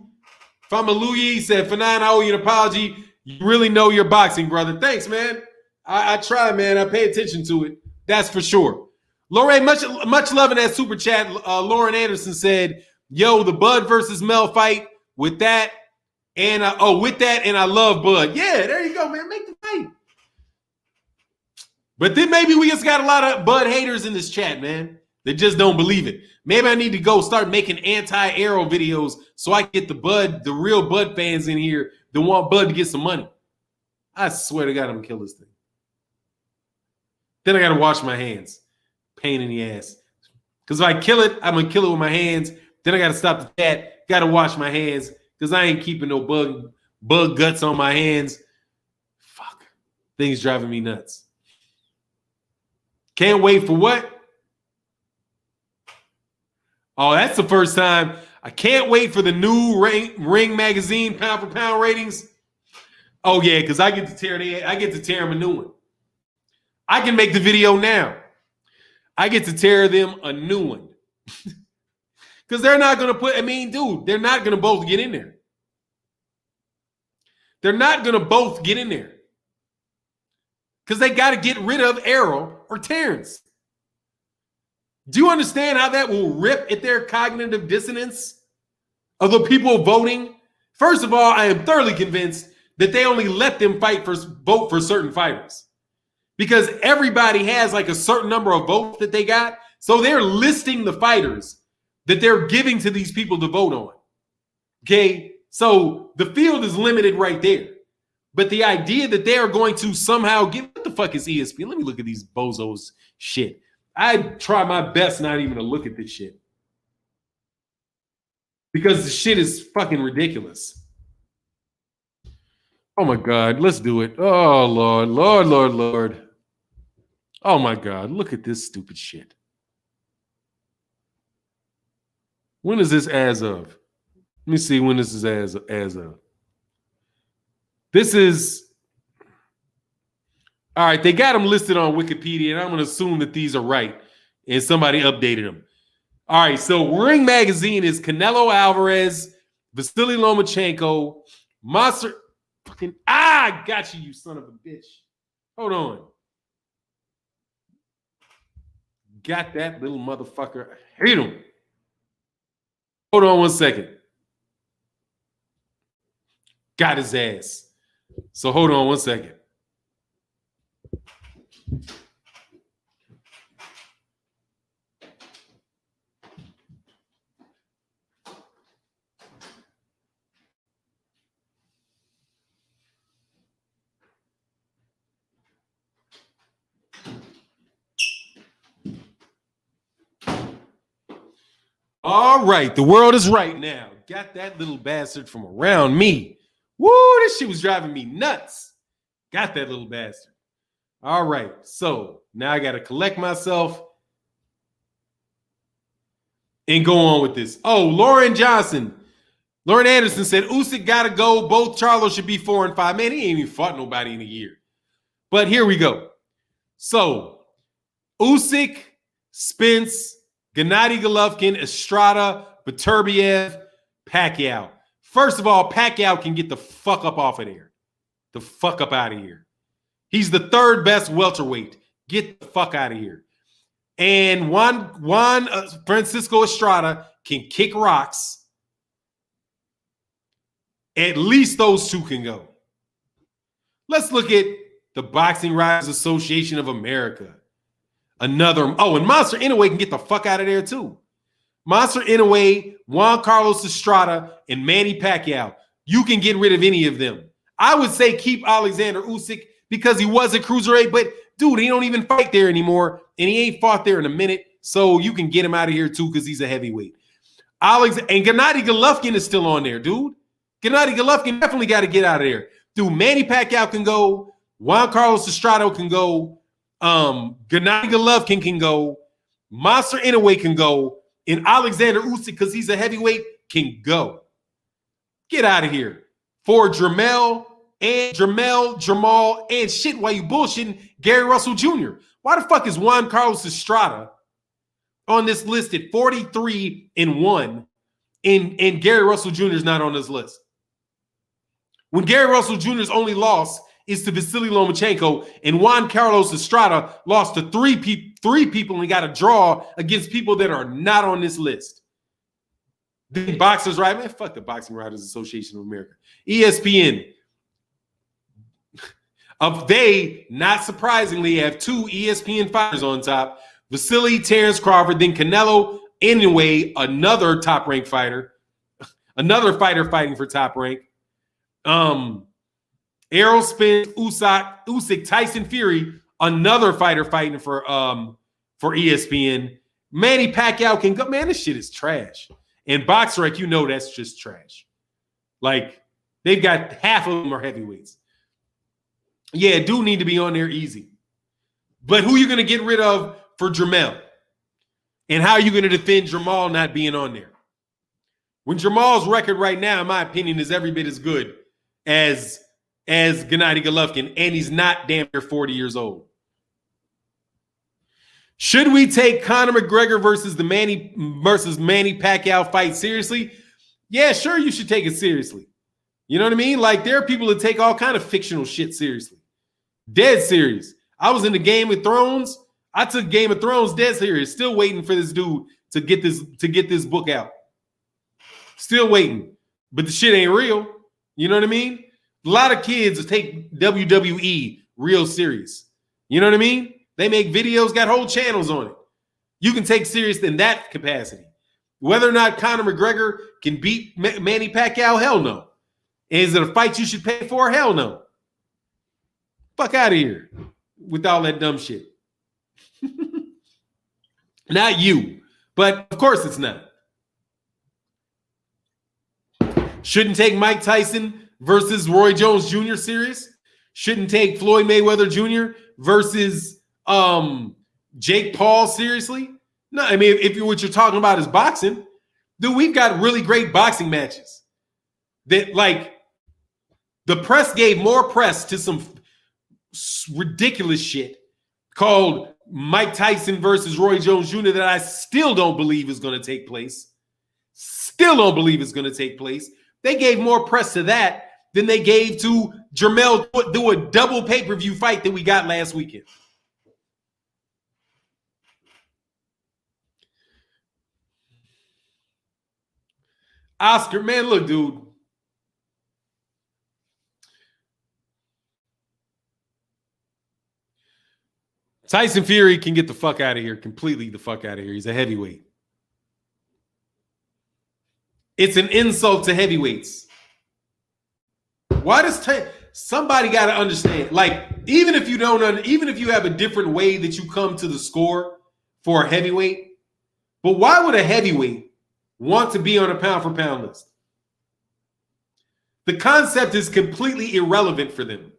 said, Fannon, I owe you an apology. You really know your boxing, brother. Thanks, man. I try, man. I pay attention to it. That's for sure. Lorraine, much love in that super chat. Lauren Anderson said, yo, the Bud versus Mel fight with that. And I love Bud. Yeah, there you go, man. Make the fight. But then maybe we just got a lot of Bud haters in this chat, man. They just don't believe it. Maybe I need to go start making anti-arrow videos so I can get the real Bud fans in here that want Bud to get some money. I swear to God, I'm gonna kill this thing. Then I gotta wash my hands. Pain in the ass. Because if I kill it, I'm gonna kill it with my hands. Then I gotta stop the chat. Gotta wash my hands because I ain't keeping no bug guts on my hands. Fuck. Things driving me nuts. Can't wait for what? Oh, that's the first time. I can't wait for the new Ring Magazine pound for pound ratings. Oh yeah, because I get to tear them a new one. I can make the video now. I get to tear them a new one. Because they're not going to they're not going to both get in there. They're not going to both get in there. Because they got to get rid of Errol or Terrence. Do you understand how that will rip at their cognitive dissonance of the people voting? First of all, I am thoroughly convinced that they only let them vote for certain fighters. Because everybody has like a certain number of votes that they got. So they're listing the fighters that they're giving to these people to vote on. Okay? So the field is limited right there. But the idea that they are going to somehow give, what the fuck is ESPN? Let me look at these bozos shit. I try my best not even to look at this shit. Because the shit is fucking ridiculous. Oh my God, let's do it. Oh Lord, Lord, Lord, Lord. Oh my God, look at this stupid shit. When is this as of? Let me see when this is as of. This is, all right, they got them listed on Wikipedia, and I'm going to assume that these are right, and somebody updated them. All right, so Ring Magazine is Canelo Alvarez, Vasily Lomachenko, Monster. Fucking, I got you, you son of a bitch. Hold on. Got that little motherfucker. I hate him. Hold on 1 second. Got his ass. So hold on 1 second. All right, the world is right now. Got that little bastard from around me. Woo, this shit was driving me nuts. Got that little bastard. All right, so now I got to collect myself and go on with this. Oh, Lauren Anderson said, Usyk got to go. Both Charlo should be 4 and 5. Man, he ain't even fought nobody in a year. But here we go. So, Usyk, Spence, Gennady Golovkin, Estrada, Beterbiev, Pacquiao. First of all, Pacquiao can get the fuck up off of there. The fuck up out of here. He's the third best welterweight. Get the fuck out of here. And Juan Francisco Estrada can kick rocks. At least those two can go. Let's look at the Boxing Writers Association of America. Another, oh, and Monster Inoue can get the fuck out of there too. Monster Inoue, Juan Carlos Estrada, and Manny Pacquiao. You can get rid of any of them. I would say keep Alexander Usyk because he was a cruiserweight, but dude, he don't even fight there anymore, and he ain't fought there in a minute, so you can get him out of here too because he's a heavyweight. And Gennady Golovkin is still on there, dude. Gennady Golovkin definitely got to get out of there. Dude, Manny Pacquiao can go. Juan Carlos Estrada can go. Gennady Golovkin can go. Monster Inoue can go. And Alexander Usyk, because he's a heavyweight, can go. Get out of here. For Jermell, Jermall, and shit, while you bullshitting Gary Russell Jr. Why the fuck is Juan Carlos Estrada on this list at 43-1 and Gary Russell Jr. is not on this list? When Gary Russell Jr.'s only loss is to Vasily Lomachenko, and Juan Carlos Estrada lost to three people and got a draw against people that are not on this list. The boxers, right? Man, fuck the Boxing Writers Association of America. ESPN. They, not surprisingly, have 2 ESPN fighters on top. Vasily, Terrence Crawford, then Canelo, anyway, another top-ranked fighter. Another fighter fighting for top rank. Errol Spence, Usyk, Tyson Fury, another fighter fighting for ESPN. Manny Pacquiao can go. Man, this shit is trash. And BoxRec, you know that's just trash. Like, they've got half of them are heavyweights. Yeah, do need to be on there easy. But who are you going to get rid of for Jermell? And how are you going to defend Jermall not being on there? When Jermall's record right now, in my opinion, is every bit as good as Gennady Golovkin, and he's not damn near 40 years old. Should we take Conor McGregor versus Manny Pacquiao fight seriously? Yeah, sure, you should take it seriously. You know what I mean? Like, there are people that take all kind of fictional shit seriously. Dead serious. I was in the Game of Thrones. I took Game of Thrones dead serious. Still waiting for this dude to get this book out. Still waiting. But the shit ain't real. You know what I mean? A lot of kids take WWE real serious. You know what I mean? They make videos, got whole channels on it. You can take serious in that capacity. Whether or not Conor McGregor can beat Manny Pacquiao, hell no. Is it a fight you should pay for? Hell no. Fuck out of here with all that dumb shit. Not you, but of course it's not. Shouldn't take Mike Tyson versus Roy Jones Jr. serious. Shouldn't take Floyd Mayweather Jr. versus Jake Paul seriously. No, I mean, if what you're talking about is boxing, dude, we've got really great boxing matches that, like, the press gave more press to some ridiculous shit called Mike Tyson versus Roy Jones Jr. that I still don't believe is going to take place. Still don't believe it's going to take place. They gave more press to that than they gave to Jermell do a double pay-per-view fight that we got last weekend. Oscar, man, look, dude. Tyson Fury can get the fuck out of here, completely the fuck out of here. He's a heavyweight. It's an insult to heavyweights. Why does somebody got to understand? Like, even if you don't, even if you have a different way that you come to the score for a heavyweight, but why would a heavyweight want to be on a pound for pound list? The concept is completely irrelevant for them.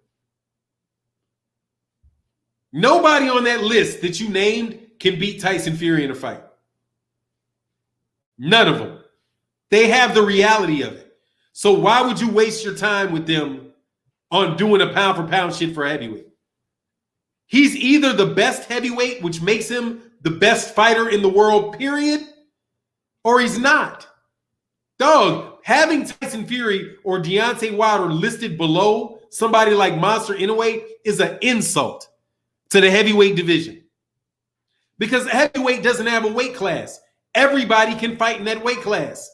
Nobody on that list that you named can beat Tyson Fury in a fight. None of them. They have the reality of it. So why would you waste your time with them on doing a pound for pound shit for a heavyweight? He's either the best heavyweight, which makes him the best fighter in the world, period, or he's not. Dog, having Tyson Fury or Deontay Wilder listed below somebody like Monster Inoue is an insult to the heavyweight division. Because heavyweight doesn't have a weight class. Everybody can fight in that weight class.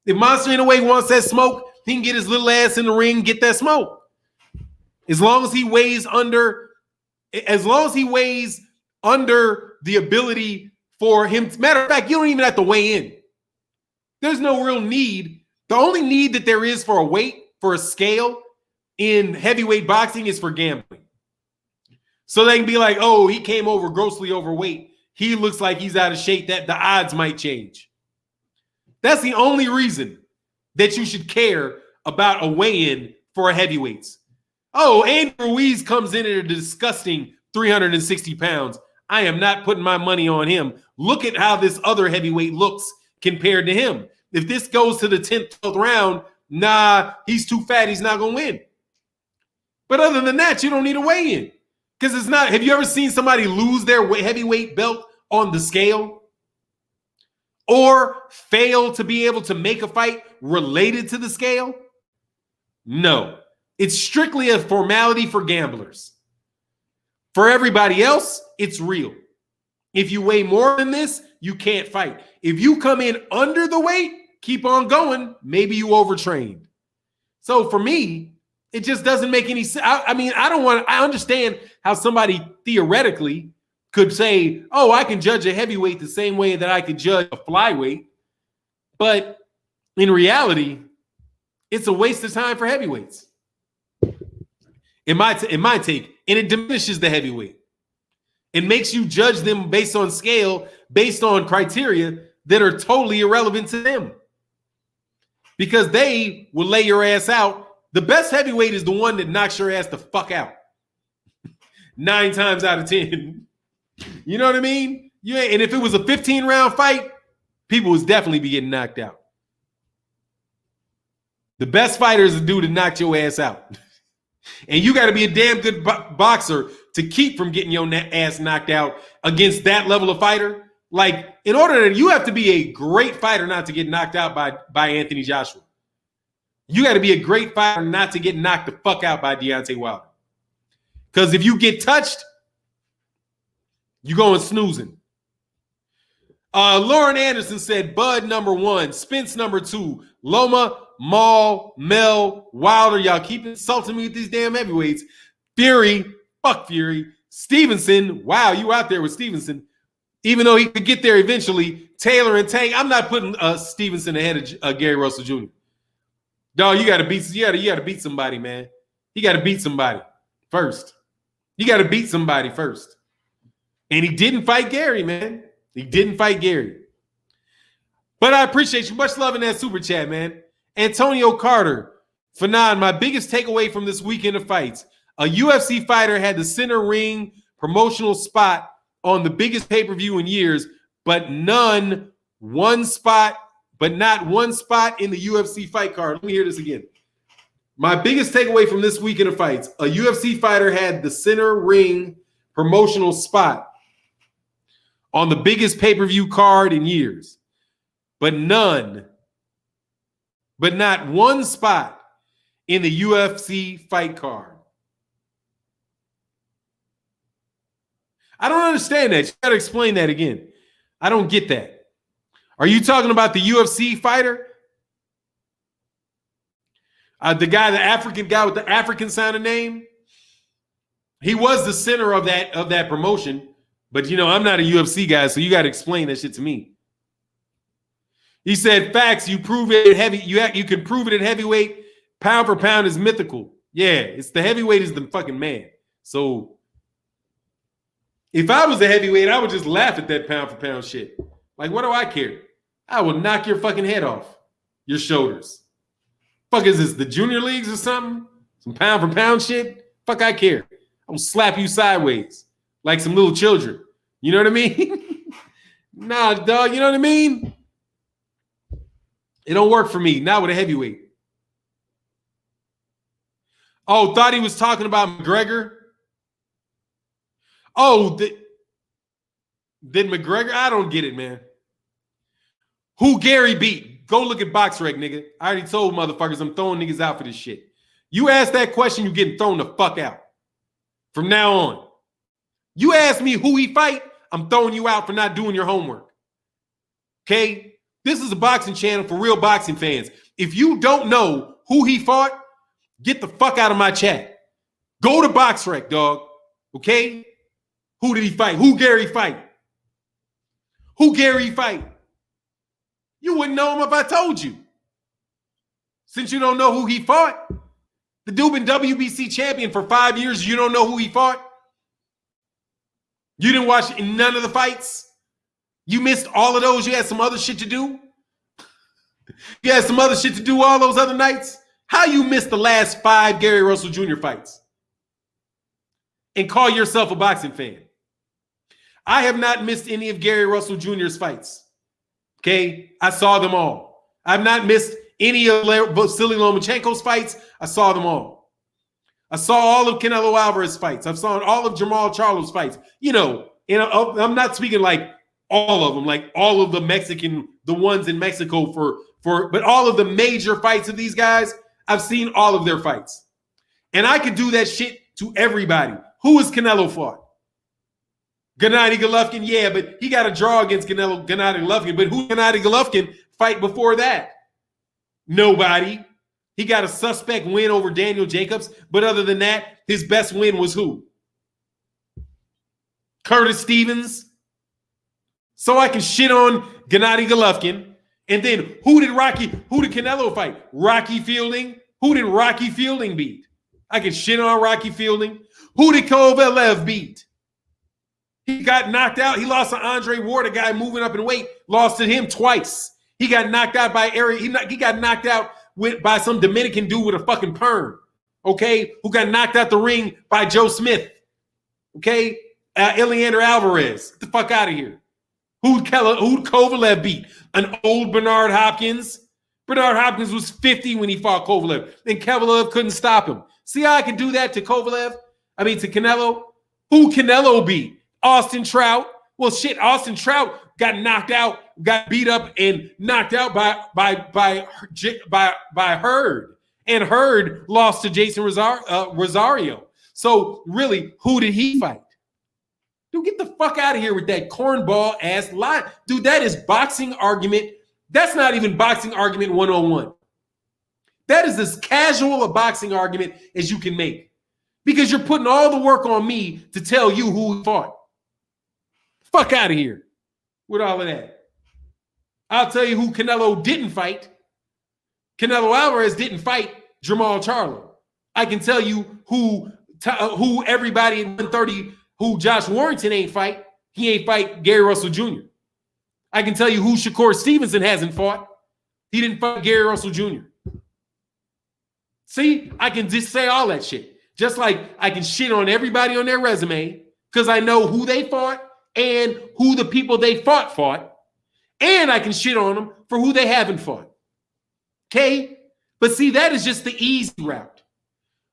If Monster Inoue wants that smoke, he can get his little ass in the ring and get that smoke. As long as he weighs under the ability for him. Matter of fact, you don't even have to weigh in. There's no real need. The only need that there is for a weight, for a scale in heavyweight boxing is for gambling. So they can be like, oh, he came over grossly overweight. He looks like he's out of shape, that the odds might change. That's the only reason that you should care about a weigh-in for a heavyweights. Oh, Andy Ruiz comes in at a disgusting 360 pounds. I am not putting my money on him. Look at how this other heavyweight looks compared to him. If this goes to the 10th, 12th round, nah, he's too fat. He's not going to win. But other than that, you don't need a weigh-in. Because it's not, have you ever seen somebody lose their heavyweight belt on the scale? Or fail to be able to make a fight related to the scale? No. It's strictly a formality for gamblers. For everybody else, it's real. If you weigh more than this, you can't fight. If you come in under the weight, keep on going. Maybe you overtrained. So for me, it just doesn't make any sense. I understand how somebody theoretically could say, oh, I can judge a heavyweight the same way that I could judge a flyweight. But in reality, it's a waste of time for heavyweights. In my take, and it diminishes the heavyweight. It makes you judge them based on scale, based on criteria that are totally irrelevant to them. Because they will lay your ass out. The best heavyweight is the one that knocks your ass the fuck out. 9 times out of 10. You know what I mean? And if it was a 15-round fight, people would definitely be getting knocked out. The best fighter is the dude that knocked your ass out. And you got to be a damn good boxer to keep from getting your ass knocked out against that level of fighter. Like, in order to, you have to be a great fighter not to get knocked out by Anthony Joshua. You got to be a great fighter not to get knocked the fuck out by Deontay Wilder. Because if you get touched, you're going snoozing. Lauren Anderson said Bud number 1, Spence number 2, Loma, Maul, Mel, Wilder. Y'all keep insulting me with these damn heavyweights. Fury, fuck Fury. Stevenson, wow, you out there with Stevenson. Even though he could get there eventually, Taylor and Tank, I'm not putting Stevenson ahead of Gary Russell Jr. Dog, you gotta beat somebody, man. You gotta beat somebody first. You gotta beat somebody first. And he didn't fight Gary, man. He didn't fight Gary. But I appreciate you. Much love in that super chat, man. Antonio Carter, Fannon, my biggest takeaway from this weekend of fights. A UFC fighter had the center ring promotional spot on the biggest pay-per-view in years, but not one spot in the UFC fight card. Let me hear this again. My biggest takeaway from this weekend of fights, a UFC fighter had the center ring promotional spot on the biggest pay-per-view card in years, but not one spot in the UFC fight card. I don't understand that. You got to explain that again. I don't get that. Are you talking about the UFC fighter? The African guy with the African sounding name? He was the center of that promotion. But, I'm not a UFC guy, so you got to explain that shit to me. He said, facts, you prove it at heavy. You can prove it at heavyweight. Pound for pound is mythical. Yeah, it's the heavyweight is the fucking man. So if I was a heavyweight, I would just laugh at that pound for pound shit. Like, what do I care? I will knock your fucking head off your shoulders. Fuck is this, the junior leagues or something? Some pound for pound shit? Fuck, I care. I'm gonna slap you sideways like some little children. You know what I mean? Nah, dog, you know what I mean? It don't work for me. Not with a heavyweight. Oh, thought he was talking about McGregor? Oh, did McGregor? I don't get it, man. Who Gary beat? Go look at BoxRec, nigga. I already told motherfuckers I'm throwing niggas out for this shit. You ask that question, you getting thrown the fuck out. From now on. You ask me who he fight, I'm throwing you out for not doing your homework. Okay? This is a boxing channel for real boxing fans. If you don't know who he fought, get the fuck out of my chat. Go to BoxRec, dog. Okay? Who did he fight? Who Gary fight? Who Gary fight? You wouldn't know him if I told you. Since you don't know who he fought, the dude been WBC champion for 5 years. You don't know who he fought? You didn't watch none of the fights? You missed all of those? You had some other shit to do? You had some other shit to do all those other nights? How you missed the last 5 Gary Russell Jr. fights? And call yourself a boxing fan? I have not missed any of Gary Russell Jr.'s fights. Okay? I saw them all. I've not missed any of Vasily Lomachenko's fights. I saw them all. I saw all of Canelo Alvarez's fights. I've saw all of Jermall Charlo's fights. I'm not speaking like all of them, like all of the ones in Mexico but all of the major fights of these guys, I've seen all of their fights. And I could do that shit to everybody. Who has Canelo fought? Gennady Golovkin, yeah, but he got a draw against Gennady Golovkin. But who Gennady Golovkin fight before that? Nobody. He got a suspect win over Daniel Jacobs. But other than that, his best win was who? Curtis Stevens. So I can shit on Gennady Golovkin. And then who did Canelo fight? Rocky Fielding. Who did Rocky Fielding beat? I can shit on Rocky Fielding. Who did Kovalev beat? He got knocked out. He lost to Andre Ward, a guy moving up in weight. Lost to him twice. He got knocked out by He got knocked out by some Dominican dude with a fucking perm. Okay, who got knocked out the ring by Joe Smith. Okay, Eliander Alvarez. Get the fuck out of here. Who'd Kovalev beat? An old Bernard Hopkins. Bernard Hopkins was 50 when he fought Kovalev, and Kovalev couldn't stop him. See how I can do that to Canelo? Who Canelo beat? Austin Trout. Well, shit, Austin Trout got knocked out, got beat up and knocked out by Hurd. And Hurd lost to Jason Rosario. So really, who did he fight? Dude, get the fuck out of here with that cornball ass lie. Dude, that is boxing argument. That's not even boxing argument 101. That is as casual a boxing argument as you can make. Because you're putting all the work on me to tell you who he fought. Fuck out of here. with all of that. I'll tell you who Canelo didn't fight. Canelo Alvarez didn't fight Jermall Charlo. I can tell you who everybody in 130, who Josh Warrington ain't fight. He ain't fight Gary Russell Jr. I can tell you who Shakur Stevenson hasn't fought. He didn't fight Gary Russell Jr. See, I can just say all that shit. Just like I can shit on everybody on their resume because I know who they fought and who the people they fought. And I can shit on them for who they haven't fought. Okay? But see, that is just the easy route.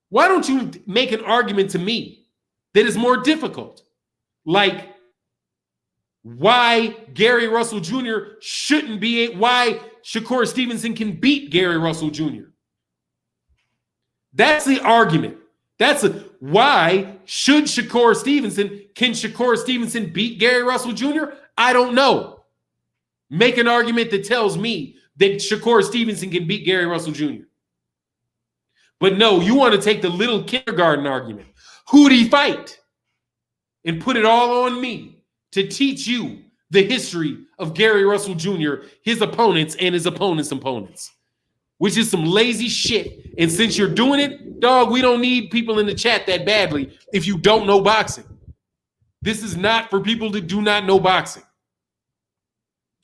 Why don't you make an argument to me that is more difficult? Like why Gary Russell Jr. shouldn't be, why Shakur Stevenson can beat Gary Russell Jr. That's the argument. Why should Shakur Stevenson, can Shakur Stevenson beat Gary Russell Jr.? I don't know. Make an argument that tells me that Shakur Stevenson can beat Gary Russell Jr. But no, you want to take the little kindergarten argument. Who'd he fight? And put it all on me to teach you the history of Gary Russell Jr., his opponents, and his opponents' opponents. Which is some lazy shit. And since you're doing it, dog, we don't need people in the chat that badly if you don't know boxing. This is not for people that do not know boxing.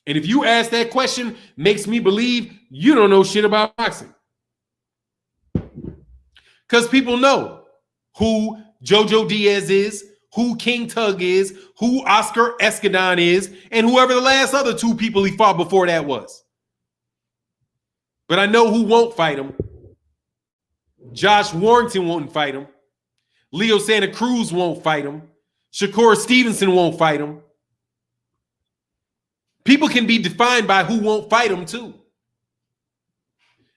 And if you ask that question, makes me believe you don't know shit about boxing. Because people know who Jojo Diaz is, who King Tug is, who Oscar Escadon is, and whoever the last other two people he fought before that was. But I know who won't fight him. Josh Warrington won't fight him. Leo Santa Cruz won't fight him. Shakur Stevenson won't fight him. People can be defined by who won't fight him too.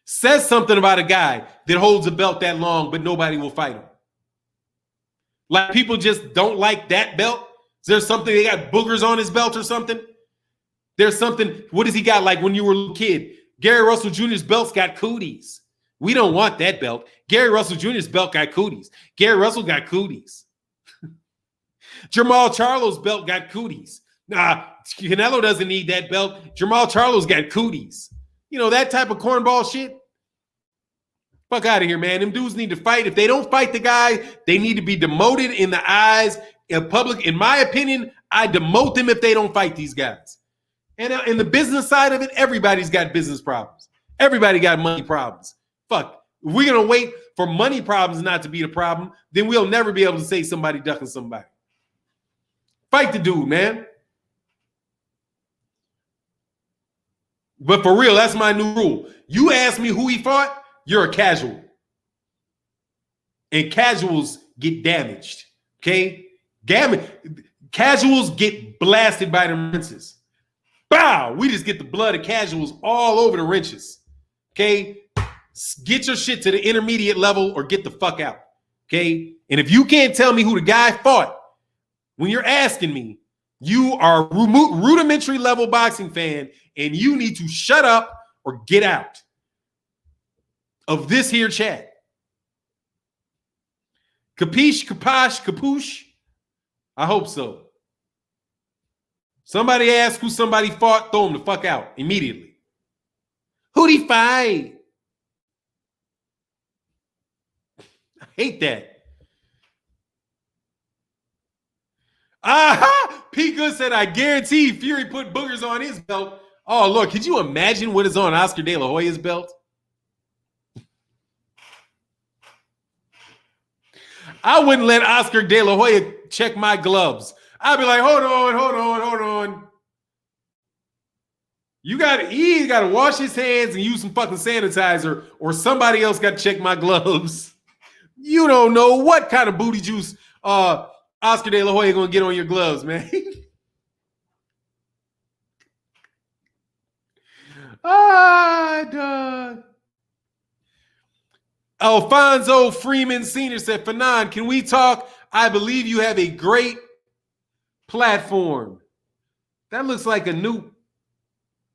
Says something about a guy that holds a belt that long, but nobody will fight him. Like people just don't like that belt. Is there something, they got boogers on his belt or something? There's something, what does he got like when you were a little kid? Gary Russell Jr.'s belt's got cooties. We don't want that belt. Gary Russell Jr.'s belt got cooties. Gary Russell got cooties. Jermall Charlo's belt got cooties. Nah, Canelo doesn't need that belt. Jermall Charlo's got cooties. You know, that type of cornball shit. Fuck out of here, man. Them dudes need to fight. If they don't fight the guy, they need to be demoted in the eyes of public. In my opinion, I demote them if they don't fight these guys. And in the business side of it, everybody's got business problems. Everybody got money problems. Fuck. If we're going to wait for money problems not to be the problem, then we'll never be able to say somebody ducking somebody. Fight the dude, man. But for real, that's my new rule. You ask me who he fought, you're a casual. And casuals get damaged. Okay? Casuals get blasted by the wrenches. Bow! We just get the blood of casuals all over the wrenches. Okay? Get your shit to the intermediate level or get the fuck out. Okay? And if you can't tell me who the guy fought, when you're asking me, you are a rudimentary level boxing fan and you need to shut up or get out of this here chat. Capiche, caposh, capoosh? I hope so. Somebody ask who somebody fought, throw him the fuck out immediately. Who'd he fight? I hate that. Aha! P. Good said, I guarantee Fury put boogers on his belt. Oh, Lord, could you imagine what is on Oscar De La Hoya's belt? I wouldn't let Oscar De La Hoya check my gloves. I'd be like, hold on. He got to wash his hands and use some fucking sanitizer, or somebody else got to check my gloves. You don't know what kind of booty juice Oscar De La Hoya gonna get on your gloves, man. Dog. Alfonso Freeman Sr. said, Fannon, can we talk? I believe you have a great platform. That looks like a new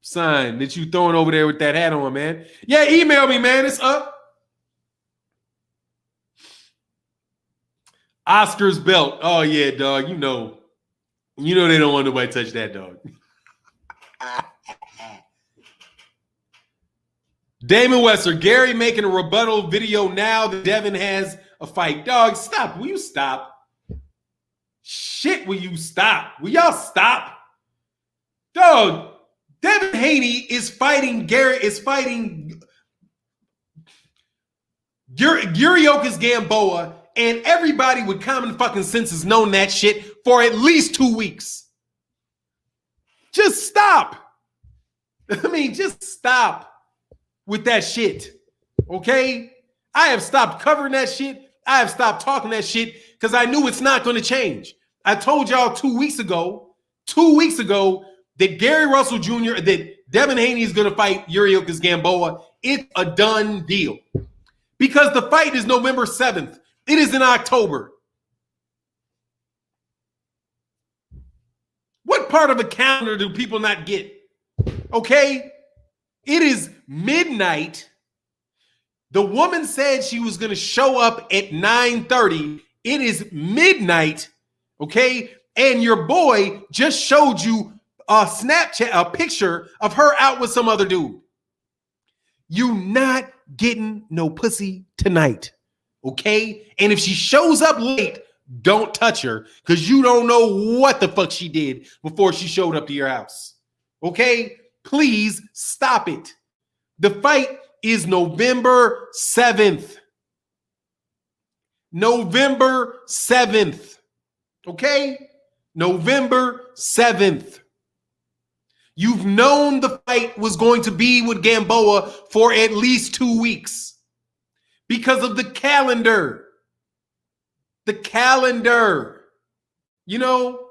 sign that you throwing over there with that hat on, man. Yeah, email me, man. It's up. Oscar's belt. Oh, yeah, dog. You know they don't want nobody to touch that, dog. Damon Wester, Gary making a rebuttal video now that Devin has a fight. Dog, stop. Will you stop? Shit, will you stop? Will y'all stop? Dog, Devin Haney is fighting Yuriorkis Gamboa, and everybody with common fucking sense has known that shit for at least 2 weeks. Just stop. I mean, just stop with that shit, okay? I have stopped covering that shit. I have stopped talking that shit because I knew it's not going to change. I told y'all 2 weeks ago, that Gary Russell Jr., that Devin Haney is going to fight Yuriorkis Gamboa. It's a done deal because the fight is November 7th. It is in October. What part of a calendar do people not get? Okay? It is midnight. The woman said she was going to show up at 9:30. It is midnight, okay? And your boy just showed you a Snapchat, a picture of her out with some other dude. You not getting no pussy tonight, okay? And if she shows up late, don't touch her because you don't know what the fuck she did before she showed up to your house, okay? Please stop it. The fight is November 7th. November 7th. Okay? November 7th. You've known the fight was going to be with Gamboa for at least 2 weeks because of the calendar. The calendar. You know?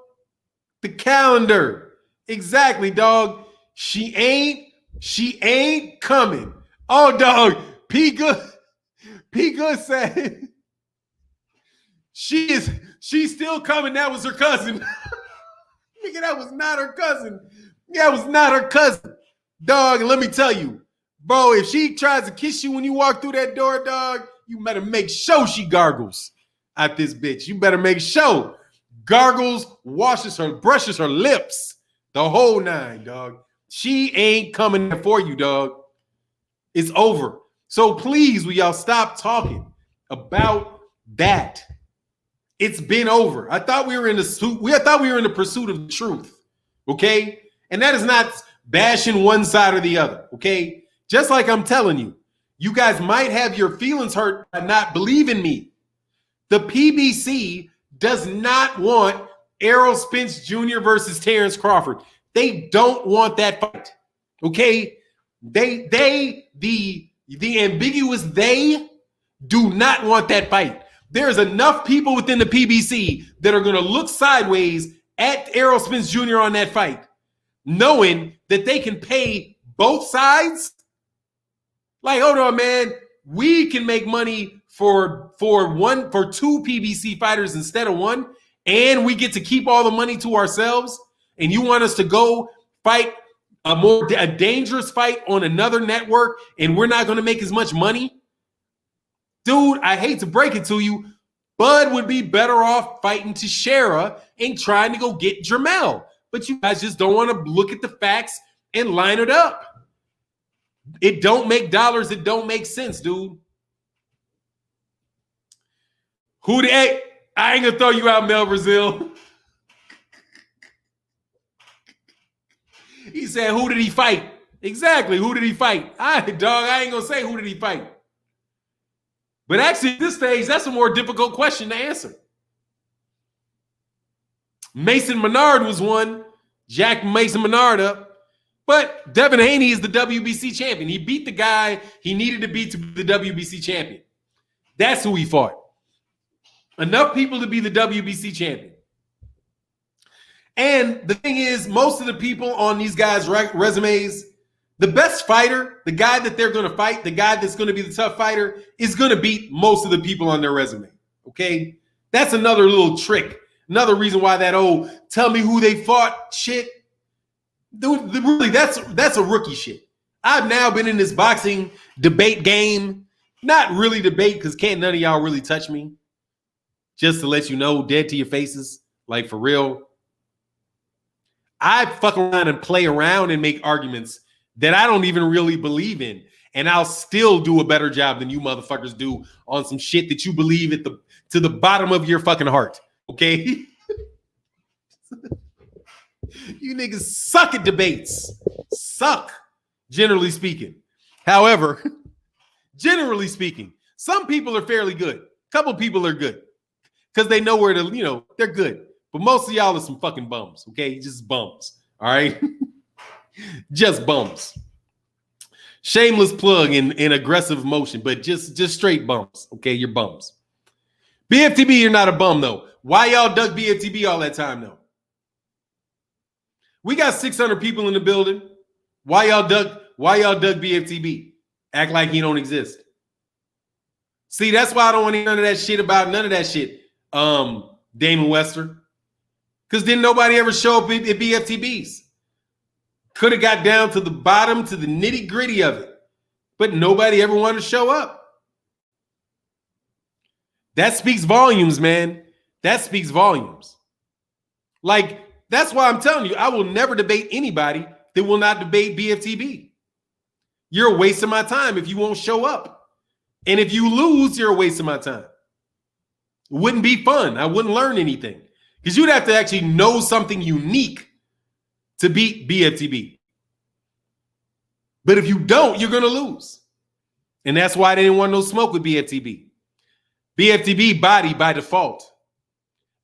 The calendar. Exactly, dog. She ain't coming. Oh, dog. P. Good said she's still coming. That was her cousin. Nigga, that was not her cousin. That was not her cousin. Dog, and let me tell you, bro, if she tries to kiss you when you walk through that door, dog, you better make sure she gargles at this bitch. You better make sure. Gargles, brushes her lips. The whole nine, dog. She ain't coming for you, dog. It's over. So please, will y'all stop talking about that? It's been over. I thought we were in the pursuit of the truth. Okay? And that is not bashing one side or the other. Okay? Just like I'm telling you, you guys might have your feelings hurt by not believing me. The PBC does not want Errol Spence Jr. versus Terrence Crawford. They don't want that fight. Okay? The ambiguous they do not want that fight. There's enough people within the PBC that are going to look sideways at Errol Spence Jr. on that fight, knowing that they can pay both sides. Like, hold on, man. We can make money for two PBC fighters instead of one, and we get to keep all the money to ourselves. And you want us to go fight a dangerous fight on another network, and we're not going to make as much money? Dude, I hate to break it to you, Bud would be better off fighting Teixeira and trying to go get Jermell. But you guys just don't want to look at the facts and line it up. It don't make dollars. It don't make sense, dude. I ain't going to throw you out, Mel Brazil. He said, who did he fight? Exactly, who did he fight? I ain't going to say who did he fight. But actually, at this stage, that's a more difficult question to answer. Mason Menard was one. Jack Mason Menard up. But Devin Haney is the WBC champion. He beat the guy he needed to beat to be the WBC champion. That's who he fought. Enough people to be the WBC champion. And the thing is, most of the people on these guys' resumes, the best fighter, the guy that they're going to fight, the guy that's going to be the tough fighter, is going to beat most of the people on their resume. Okay? That's another little trick. Another reason why that, tell me who they fought shit. Dude, really, that's a rookie shit. I've now been in this boxing debate game. Not really debate, because can't none of y'all really touch me. Just to let you know, dead to your faces. Like, for real. I fuck around and play around and make arguments that I don't even really believe in. And I'll still do a better job than you motherfuckers do on some shit that you believe to the bottom of your fucking heart. Okay? You niggas suck at debates. Suck, generally speaking. However, generally speaking, some people are fairly good. A couple people are good because they know where to, they're good. But most of y'all are some fucking bums, okay? Just bums, all right? Just bums. Shameless plug in aggressive motion, but just straight bums, okay? You're bums. BFTB, you're not a bum, though. Why y'all dug BFTB all that time, though? We got 600 people in the building. Why y'all dug BFTB? Act like he don't exist. See, that's why I don't want to hear none of that shit about none of that shit, Damon Wester. Because didn't nobody ever show up at BFTBs. Could have got down to the bottom, to the nitty gritty of it. But nobody ever wanted to show up. That speaks volumes, man. That speaks volumes. Like, that's why I'm telling you, I will never debate anybody that will not debate BFTB. You're a waste of my time if you won't show up. And if you lose, you're a waste of my time. It wouldn't be fun. I wouldn't learn anything. Because you'd have to actually know something unique to beat BFTB. But if you don't, you're going to lose. And that's why they didn't want no smoke with BFTB. BFTB body by default.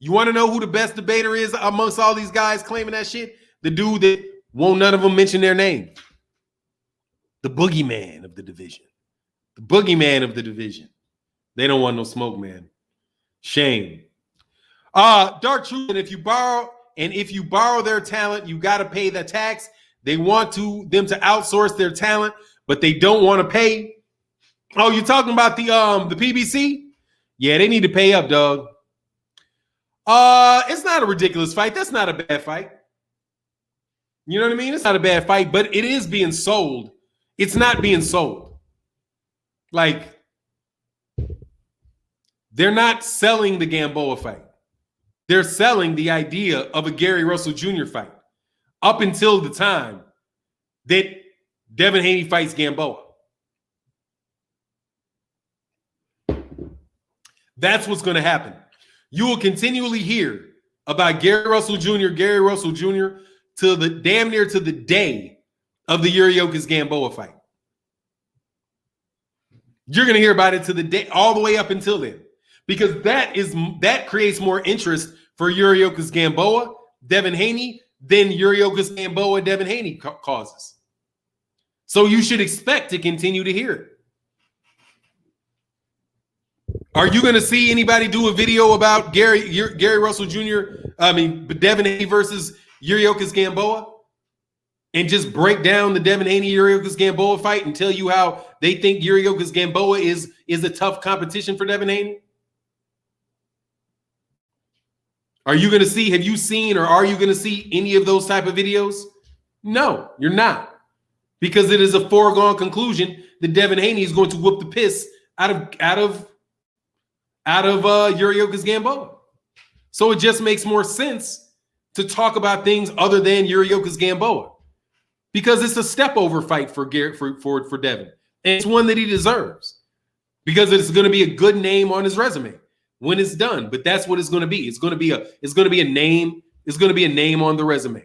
You want to know who the best debater is amongst all these guys claiming that shit? The dude that won't none of them mention their name. The boogeyman of the division. The boogeyman of the division. They don't want no smoke, man. Shame. Dark Truth, and if you borrow their talent, you got to pay the tax. They want them to outsource their talent, but they don't want to pay. Oh, you're talking about the PBC? Yeah, they need to pay up, dog. It's not a ridiculous fight. That's not a bad fight. You know what I mean? It's not a bad fight, but it is being sold. It's not being sold. Like, they're not selling the Gamboa fight. They're selling the idea of a Gary Russell Jr. fight up until the time that Devin Haney fights Gamboa. That's what's going to happen. You will continually hear about Gary Russell Jr. To the damn near to the day of the Yuriorkis Gamboa fight. You're going to hear about it to the day, all the way up until then, because that creates more interest for Yuriorkis Gamboa, Devin Haney, than Yuriorkis Gamboa, Devin Haney causes. So you should expect to continue to hear it. Are you going to see anybody do a video about Gary Russell Jr., Devin Haney versus Yuriorkis Gamboa, and just break down the Devin Haney Yuriorkis Gamboa fight and tell you how they think Yuriorkis Gamboa is a tough competition for Devin Haney? Are you going to see, have you seen, or are you going to see any of those type of videos? No, you're not. Because it is a foregone conclusion that Devin Haney is going to whoop the piss out of Yuriorkis Gamboa. So it just makes more sense to talk about things other than Yuriorkis Gamboa, because it's a step over fight for Devin, and it's one that he deserves, because it's going to be a good name on his resume when it's done. But that's what it's going to be. It's going to be a name. It's going to be a name on the resume,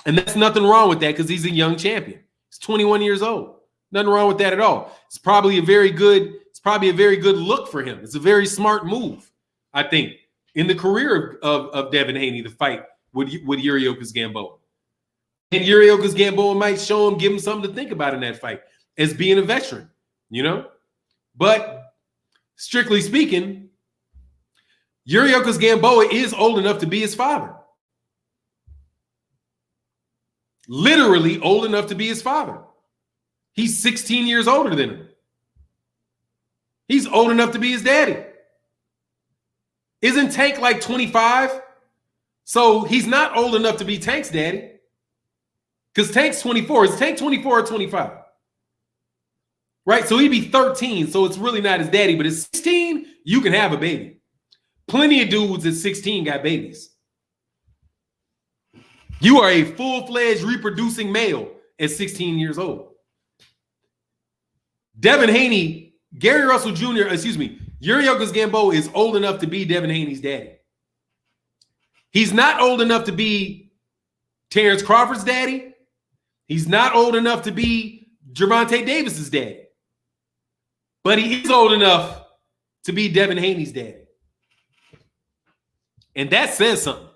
and that's nothing wrong with that, because he's a young champion. He's 21 years old. Nothing wrong with that at all. It's probably a very good look for him. It's a very smart move, I think, in the career of Devin Haney to fight with Yuriorkis Gamboa. And Yuriorkis Gamboa might give him something to think about in that fight as being a veteran, But strictly speaking, Yuriorkis Gamboa is old enough to be his father. Literally old enough to be his father. He's 16 years older than him. He's old enough to be his daddy. Isn't Tank like 25? So he's not old enough to be Tank's daddy. Because Tank's 24. Is Tank 24 or 25? Right? So he'd be 13. So it's really not his daddy. But at 16, you can have a baby. Plenty of dudes at 16 got babies. You are a full-fledged reproducing male at 16 years old. Devin Haney, Gary Russell Jr., Yuriorkis Gamboa is old enough to be Devin Haney's daddy. He's not old enough to be Terrence Crawford's daddy. He's not old enough to be Gervonta Davis's daddy. But he is old enough to be Devin Haney's daddy. And that says something.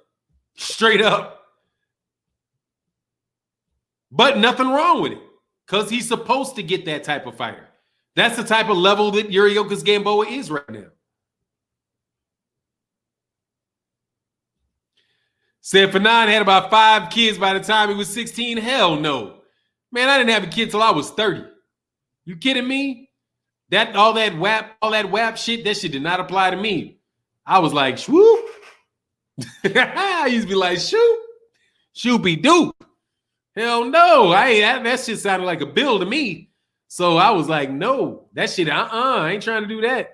Straight up. But nothing wrong with it. Because he's supposed to get that type of fighter. That's the type of level that Yuriorkis Gamboa is right now. Said Fannon had about 5 kids by the time he was 16. Hell no. Man, I didn't have a kid till I was 30. You kidding me? All that WAP shit, that shit did not apply to me. I was like, swoop. I used to be like, shoot. Shoopy doop. Hell no. That shit sounded like a bill to me. So I was like, no. That shit, I ain't trying to do that.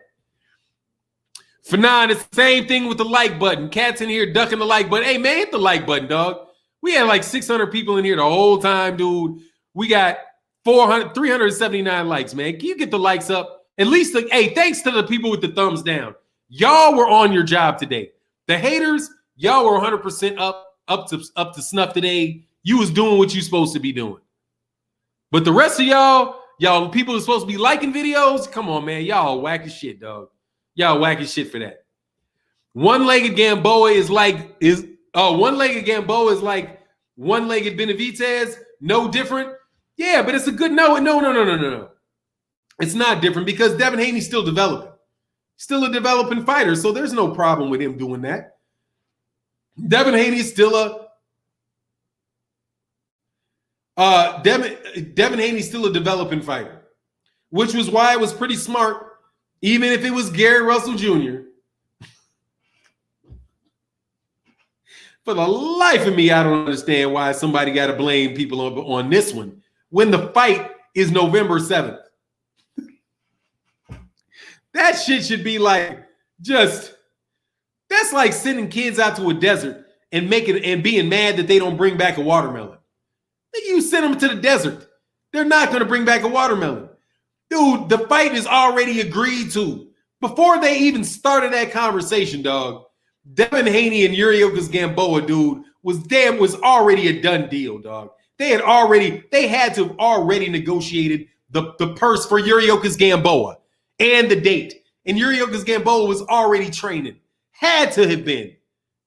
Fannon, it's the same thing with the like button. Cats in here ducking the like button. Hey, man, hit the like button, dog. We had like 600 people in here the whole time, dude. We got 379 likes, man. Can you get the likes up? At least, hey, thanks to the people with the thumbs down. Y'all were on your job today. The haters, y'all were 100% up to snuff today. You was doing what you supposed to be doing. But the rest of y'all people who are supposed to be liking videos, come on, man. Y'all whack as shit, dog. Y'all whack as shit for that. One-legged Gamboa is like one-legged Benavidez. No different. Yeah, but it's a good no. No. It's not different because Devin Haney's still developing. Still a developing fighter, so there's no problem with him doing that. Devin Haney's still Devin Haney's still a developing fighter, which was why it was pretty smart. Even if it was Gary Russell Jr. For the life of me, I don't understand why somebody got to blame people on this one when the fight is November 7th. That shit should be like that's like sending kids out to a desert and being mad that they don't bring back a watermelon. You send them to the desert. They're not going to bring back a watermelon. Dude, the fight is already agreed to. Before they even started that conversation, dog, Devin Haney and Yuriorkis Gamboa, dude, was already a done deal, dog. They had to have already negotiated the purse for Yuriorkis Gamboa and the date. And Yuriorkis Gamboa was already training. Had to have been.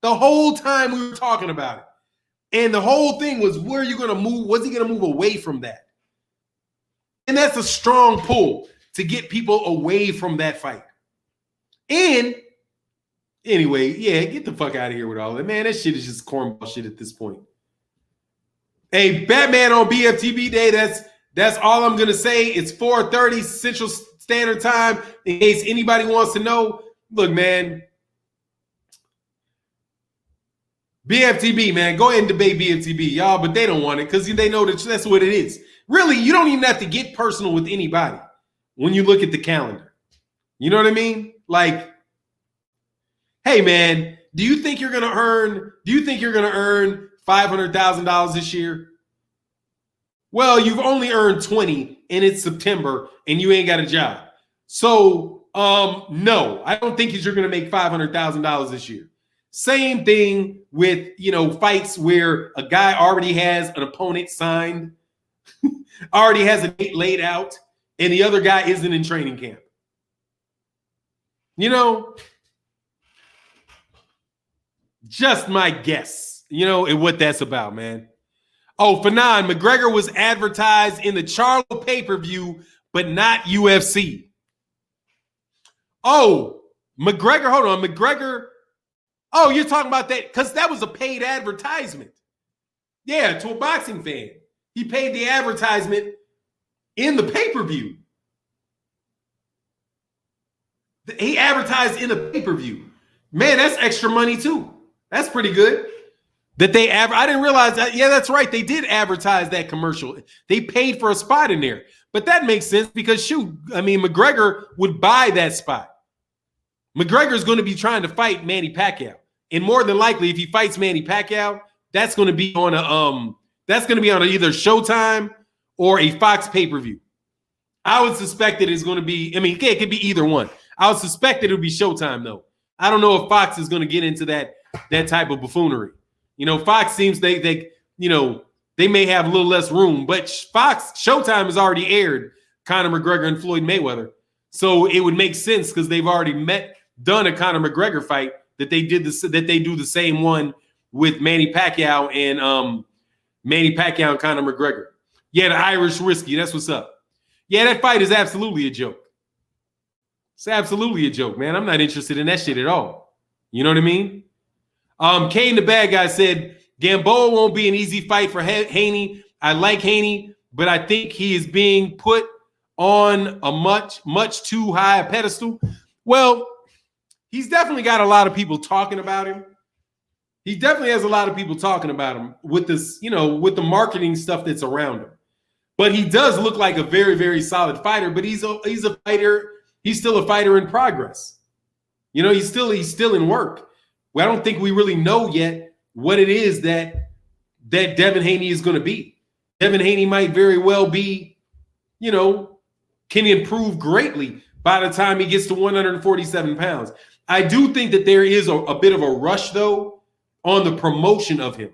The whole time we were talking about it. And the whole thing was, where are you going to move? Was he going to move away from that? And that's a strong pull to get people away from that fight. And anyway, yeah, get the fuck out of here with all that. Man, that shit is just cornball shit at this point. Hey, Batman on BFTB Day, that's all I'm going to say. It's 4:30 Central Standard Time. In case anybody wants to know, look, man, BFTB, man, go ahead and debate BFTB, y'all, but they don't want it because they know that that's what it is. Really, you don't even have to get personal with anybody when you look at the calendar. You know what I mean? Like, hey, man, do you think you're going to earn $500,000 this year? Well, you've only earned 20 and it's September and you ain't got a job. So, no, I don't think you're going to make $500,000 this year. Same thing with, fights where a guy already has an opponent signed, already has a date laid out, and the other guy isn't in training camp. Just my guess, and what that's about, man. Oh, Fannon, McGregor was advertised in the Charlo pay-per-view, but not UFC. Oh, McGregor, hold on, McGregor. Oh, you're talking about that because that was a paid advertisement. Yeah, to a boxing fan. He paid the advertisement in the pay-per-view. He advertised in the pay-per-view. Man, that's extra money too. That's pretty good. I didn't realize that. Yeah, that's right. They did advertise that commercial. They paid for a spot in there. But that makes sense because, McGregor would buy that spot. McGregor's going to be trying to fight Manny Pacquiao. And more than likely, if he fights Manny Pacquiao, that's going to be on either Showtime or a Fox pay-per-view. I would suspect that it's going to be, I mean, it could be either one. I would suspect that it'll be Showtime, though. I don't know if Fox is going to get into that type of buffoonery. You know, Fox seems they may have a little less room, but Showtime has already aired Conor McGregor and Floyd Mayweather. So it would make sense because they've already done a Conor McGregor fight that they do the same one with Manny Pacquiao and Conor McGregor. Yeah, the Irish Whiskey. That's what's up. Yeah, that fight is absolutely a joke. It's absolutely a joke, man. I'm not interested in that shit at all. You know what I mean? Kane the bad guy said, Gamboa won't be an easy fight for Haney. I like Haney, but I think he is being put on a much too high a pedestal. Well, he's definitely got a lot of people talking about him. He definitely has a lot of people talking about him with this, with the marketing stuff that's around him. But he does look like a very, very solid fighter, but he's a fighter. He's still a fighter in progress. He's still in work. Well, I don't think we really know yet what it is that Devin Haney is going to be. Devin Haney might very well be, can improve greatly by the time he gets to 147 pounds. I do think that there is a bit of a rush, though, on the promotion of him,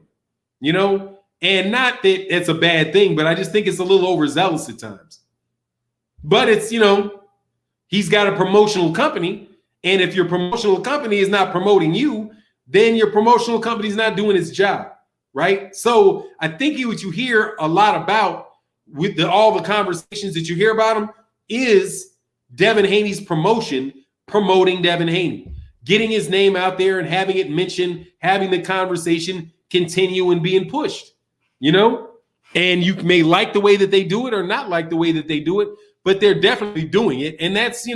and not that it's a bad thing, but I just think it's a little overzealous at times. But it's, he's got a promotional company, and if your promotional company is not promoting you, then your promotional company is not doing its job, right? So I think what you hear a lot about with all the conversations that you hear about him is Devin Haney's promoting Devin Haney, getting his name out there and having it mentioned, having the conversation continue and being pushed, and you may like the way that they do it or not like the way that they do it, but they're definitely doing it. And that's,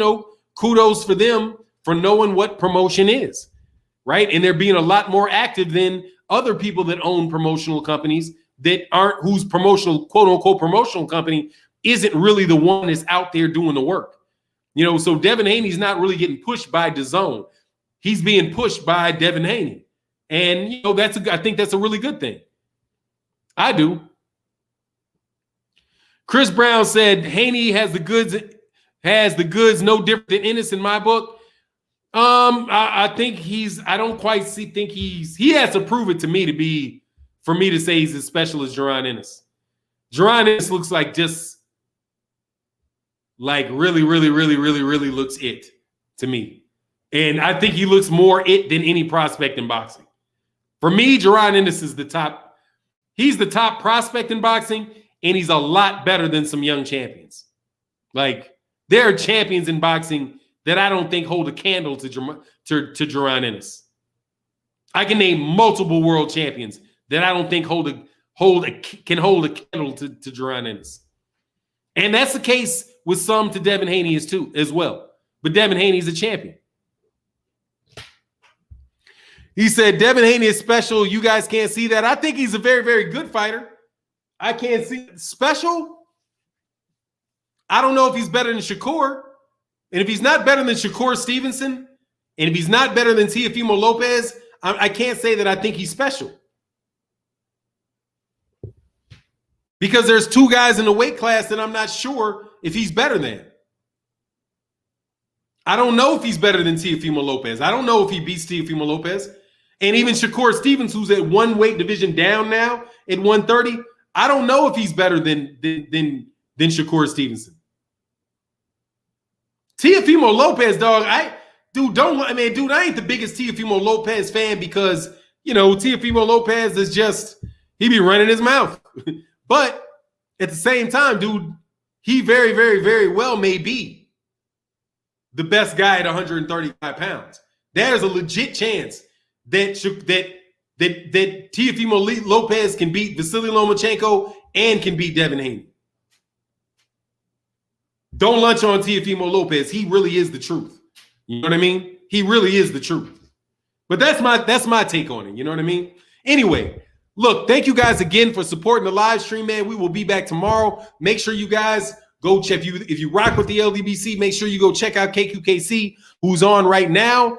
kudos for them for knowing what promotion is, right? And they're being a lot more active than other people that own promotional companies that aren't, whose promotional, quote unquote, promotional company isn't really the one that's out there doing the work. So Devin Haney's not really getting pushed by DAZN. He's being pushed by Devin Haney. And, I think that's a really good thing. I do. Chris Brown said Haney has the goods no different than Ennis in my book. I think I don't quite think he has to prove it to me for me to say he's as special as Jaron Ennis. Jaron Ennis looks like just like really, really, really, really, really looks it to me. And I think he looks more it than any prospect in boxing. For me, Jaron Ennis is the top. He's the top prospect in boxing, and he's a lot better than some young champions. Like, there are champions in boxing that I don't think hold a candle to Jaron Ennis. I can name multiple world champions that I don't think can hold a candle to Jaron Ennis. And that's the case with some to Devin Haney as well. But Devin Haney's a champion. He said, Devin Haney is special. You guys can't see that. I think he's a very, very good fighter. I can't see special. I don't know if he's better than Shakur. And if he's not better than Shakur Stevenson, and if he's not better than Teofimo Lopez, I can't say that I think he's special. Because there's two guys in the weight class that I'm not sure if he's better than. I don't know if he's better than Teofimo Lopez. I don't know if he beats Teofimo Lopez. And even Shakur Stevens, who's at one weight division down now at 130, I don't know if he's better than Shakur Stevenson. Teofimo Lopez, dog, I ain't the biggest Teofimo Lopez fan because, Teofimo Lopez is just, he be running his mouth. But at the same time, dude, he very, very, very well may be the best guy at 135 pounds. There's a legit chance that Teofimo Lopez can beat Vasily Lomachenko and can beat Devin Haney. Don't lunch on Teofimo Lopez. He really is the truth. You know what I mean? He really is the truth. But that's my take on it. You know what I mean? Anyway, look, thank you guys again for supporting the live stream, man. We will be back tomorrow. Make sure you guys go check. If you rock with the LDBC, make sure you go check out KQKC, who's on right now.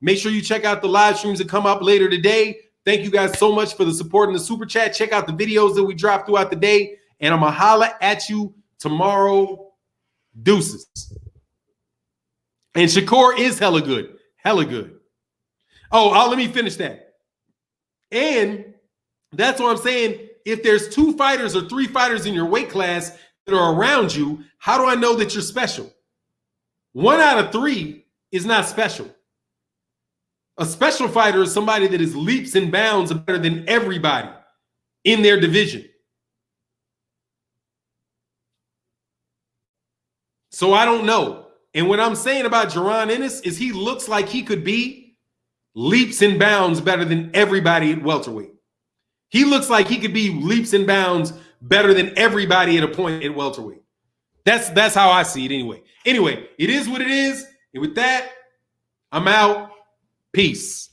Make sure you check out the live streams that come up later today. Thank you guys so much for the support in the super chat. Check out the videos that we drop throughout the day. And I'm going to holla at you tomorrow Deuces. And Shakur is hella good. Hella good. Oh, let me finish that. And that's what I'm saying. If there's 2 fighters or 3 fighters in your weight class that are around you, how do I know that you're special? 1 out of 3 is not special. A special fighter is somebody that is leaps and bounds better than everybody in their division. So I don't know. And what I'm saying about Jaron Ennis is he looks like he could be leaps and bounds better than everybody at welterweight. He looks like he could be leaps and bounds better than everybody at a point at welterweight. That's how I see it anyway. Anyway, it is what it is. And with that, I'm out. Peace.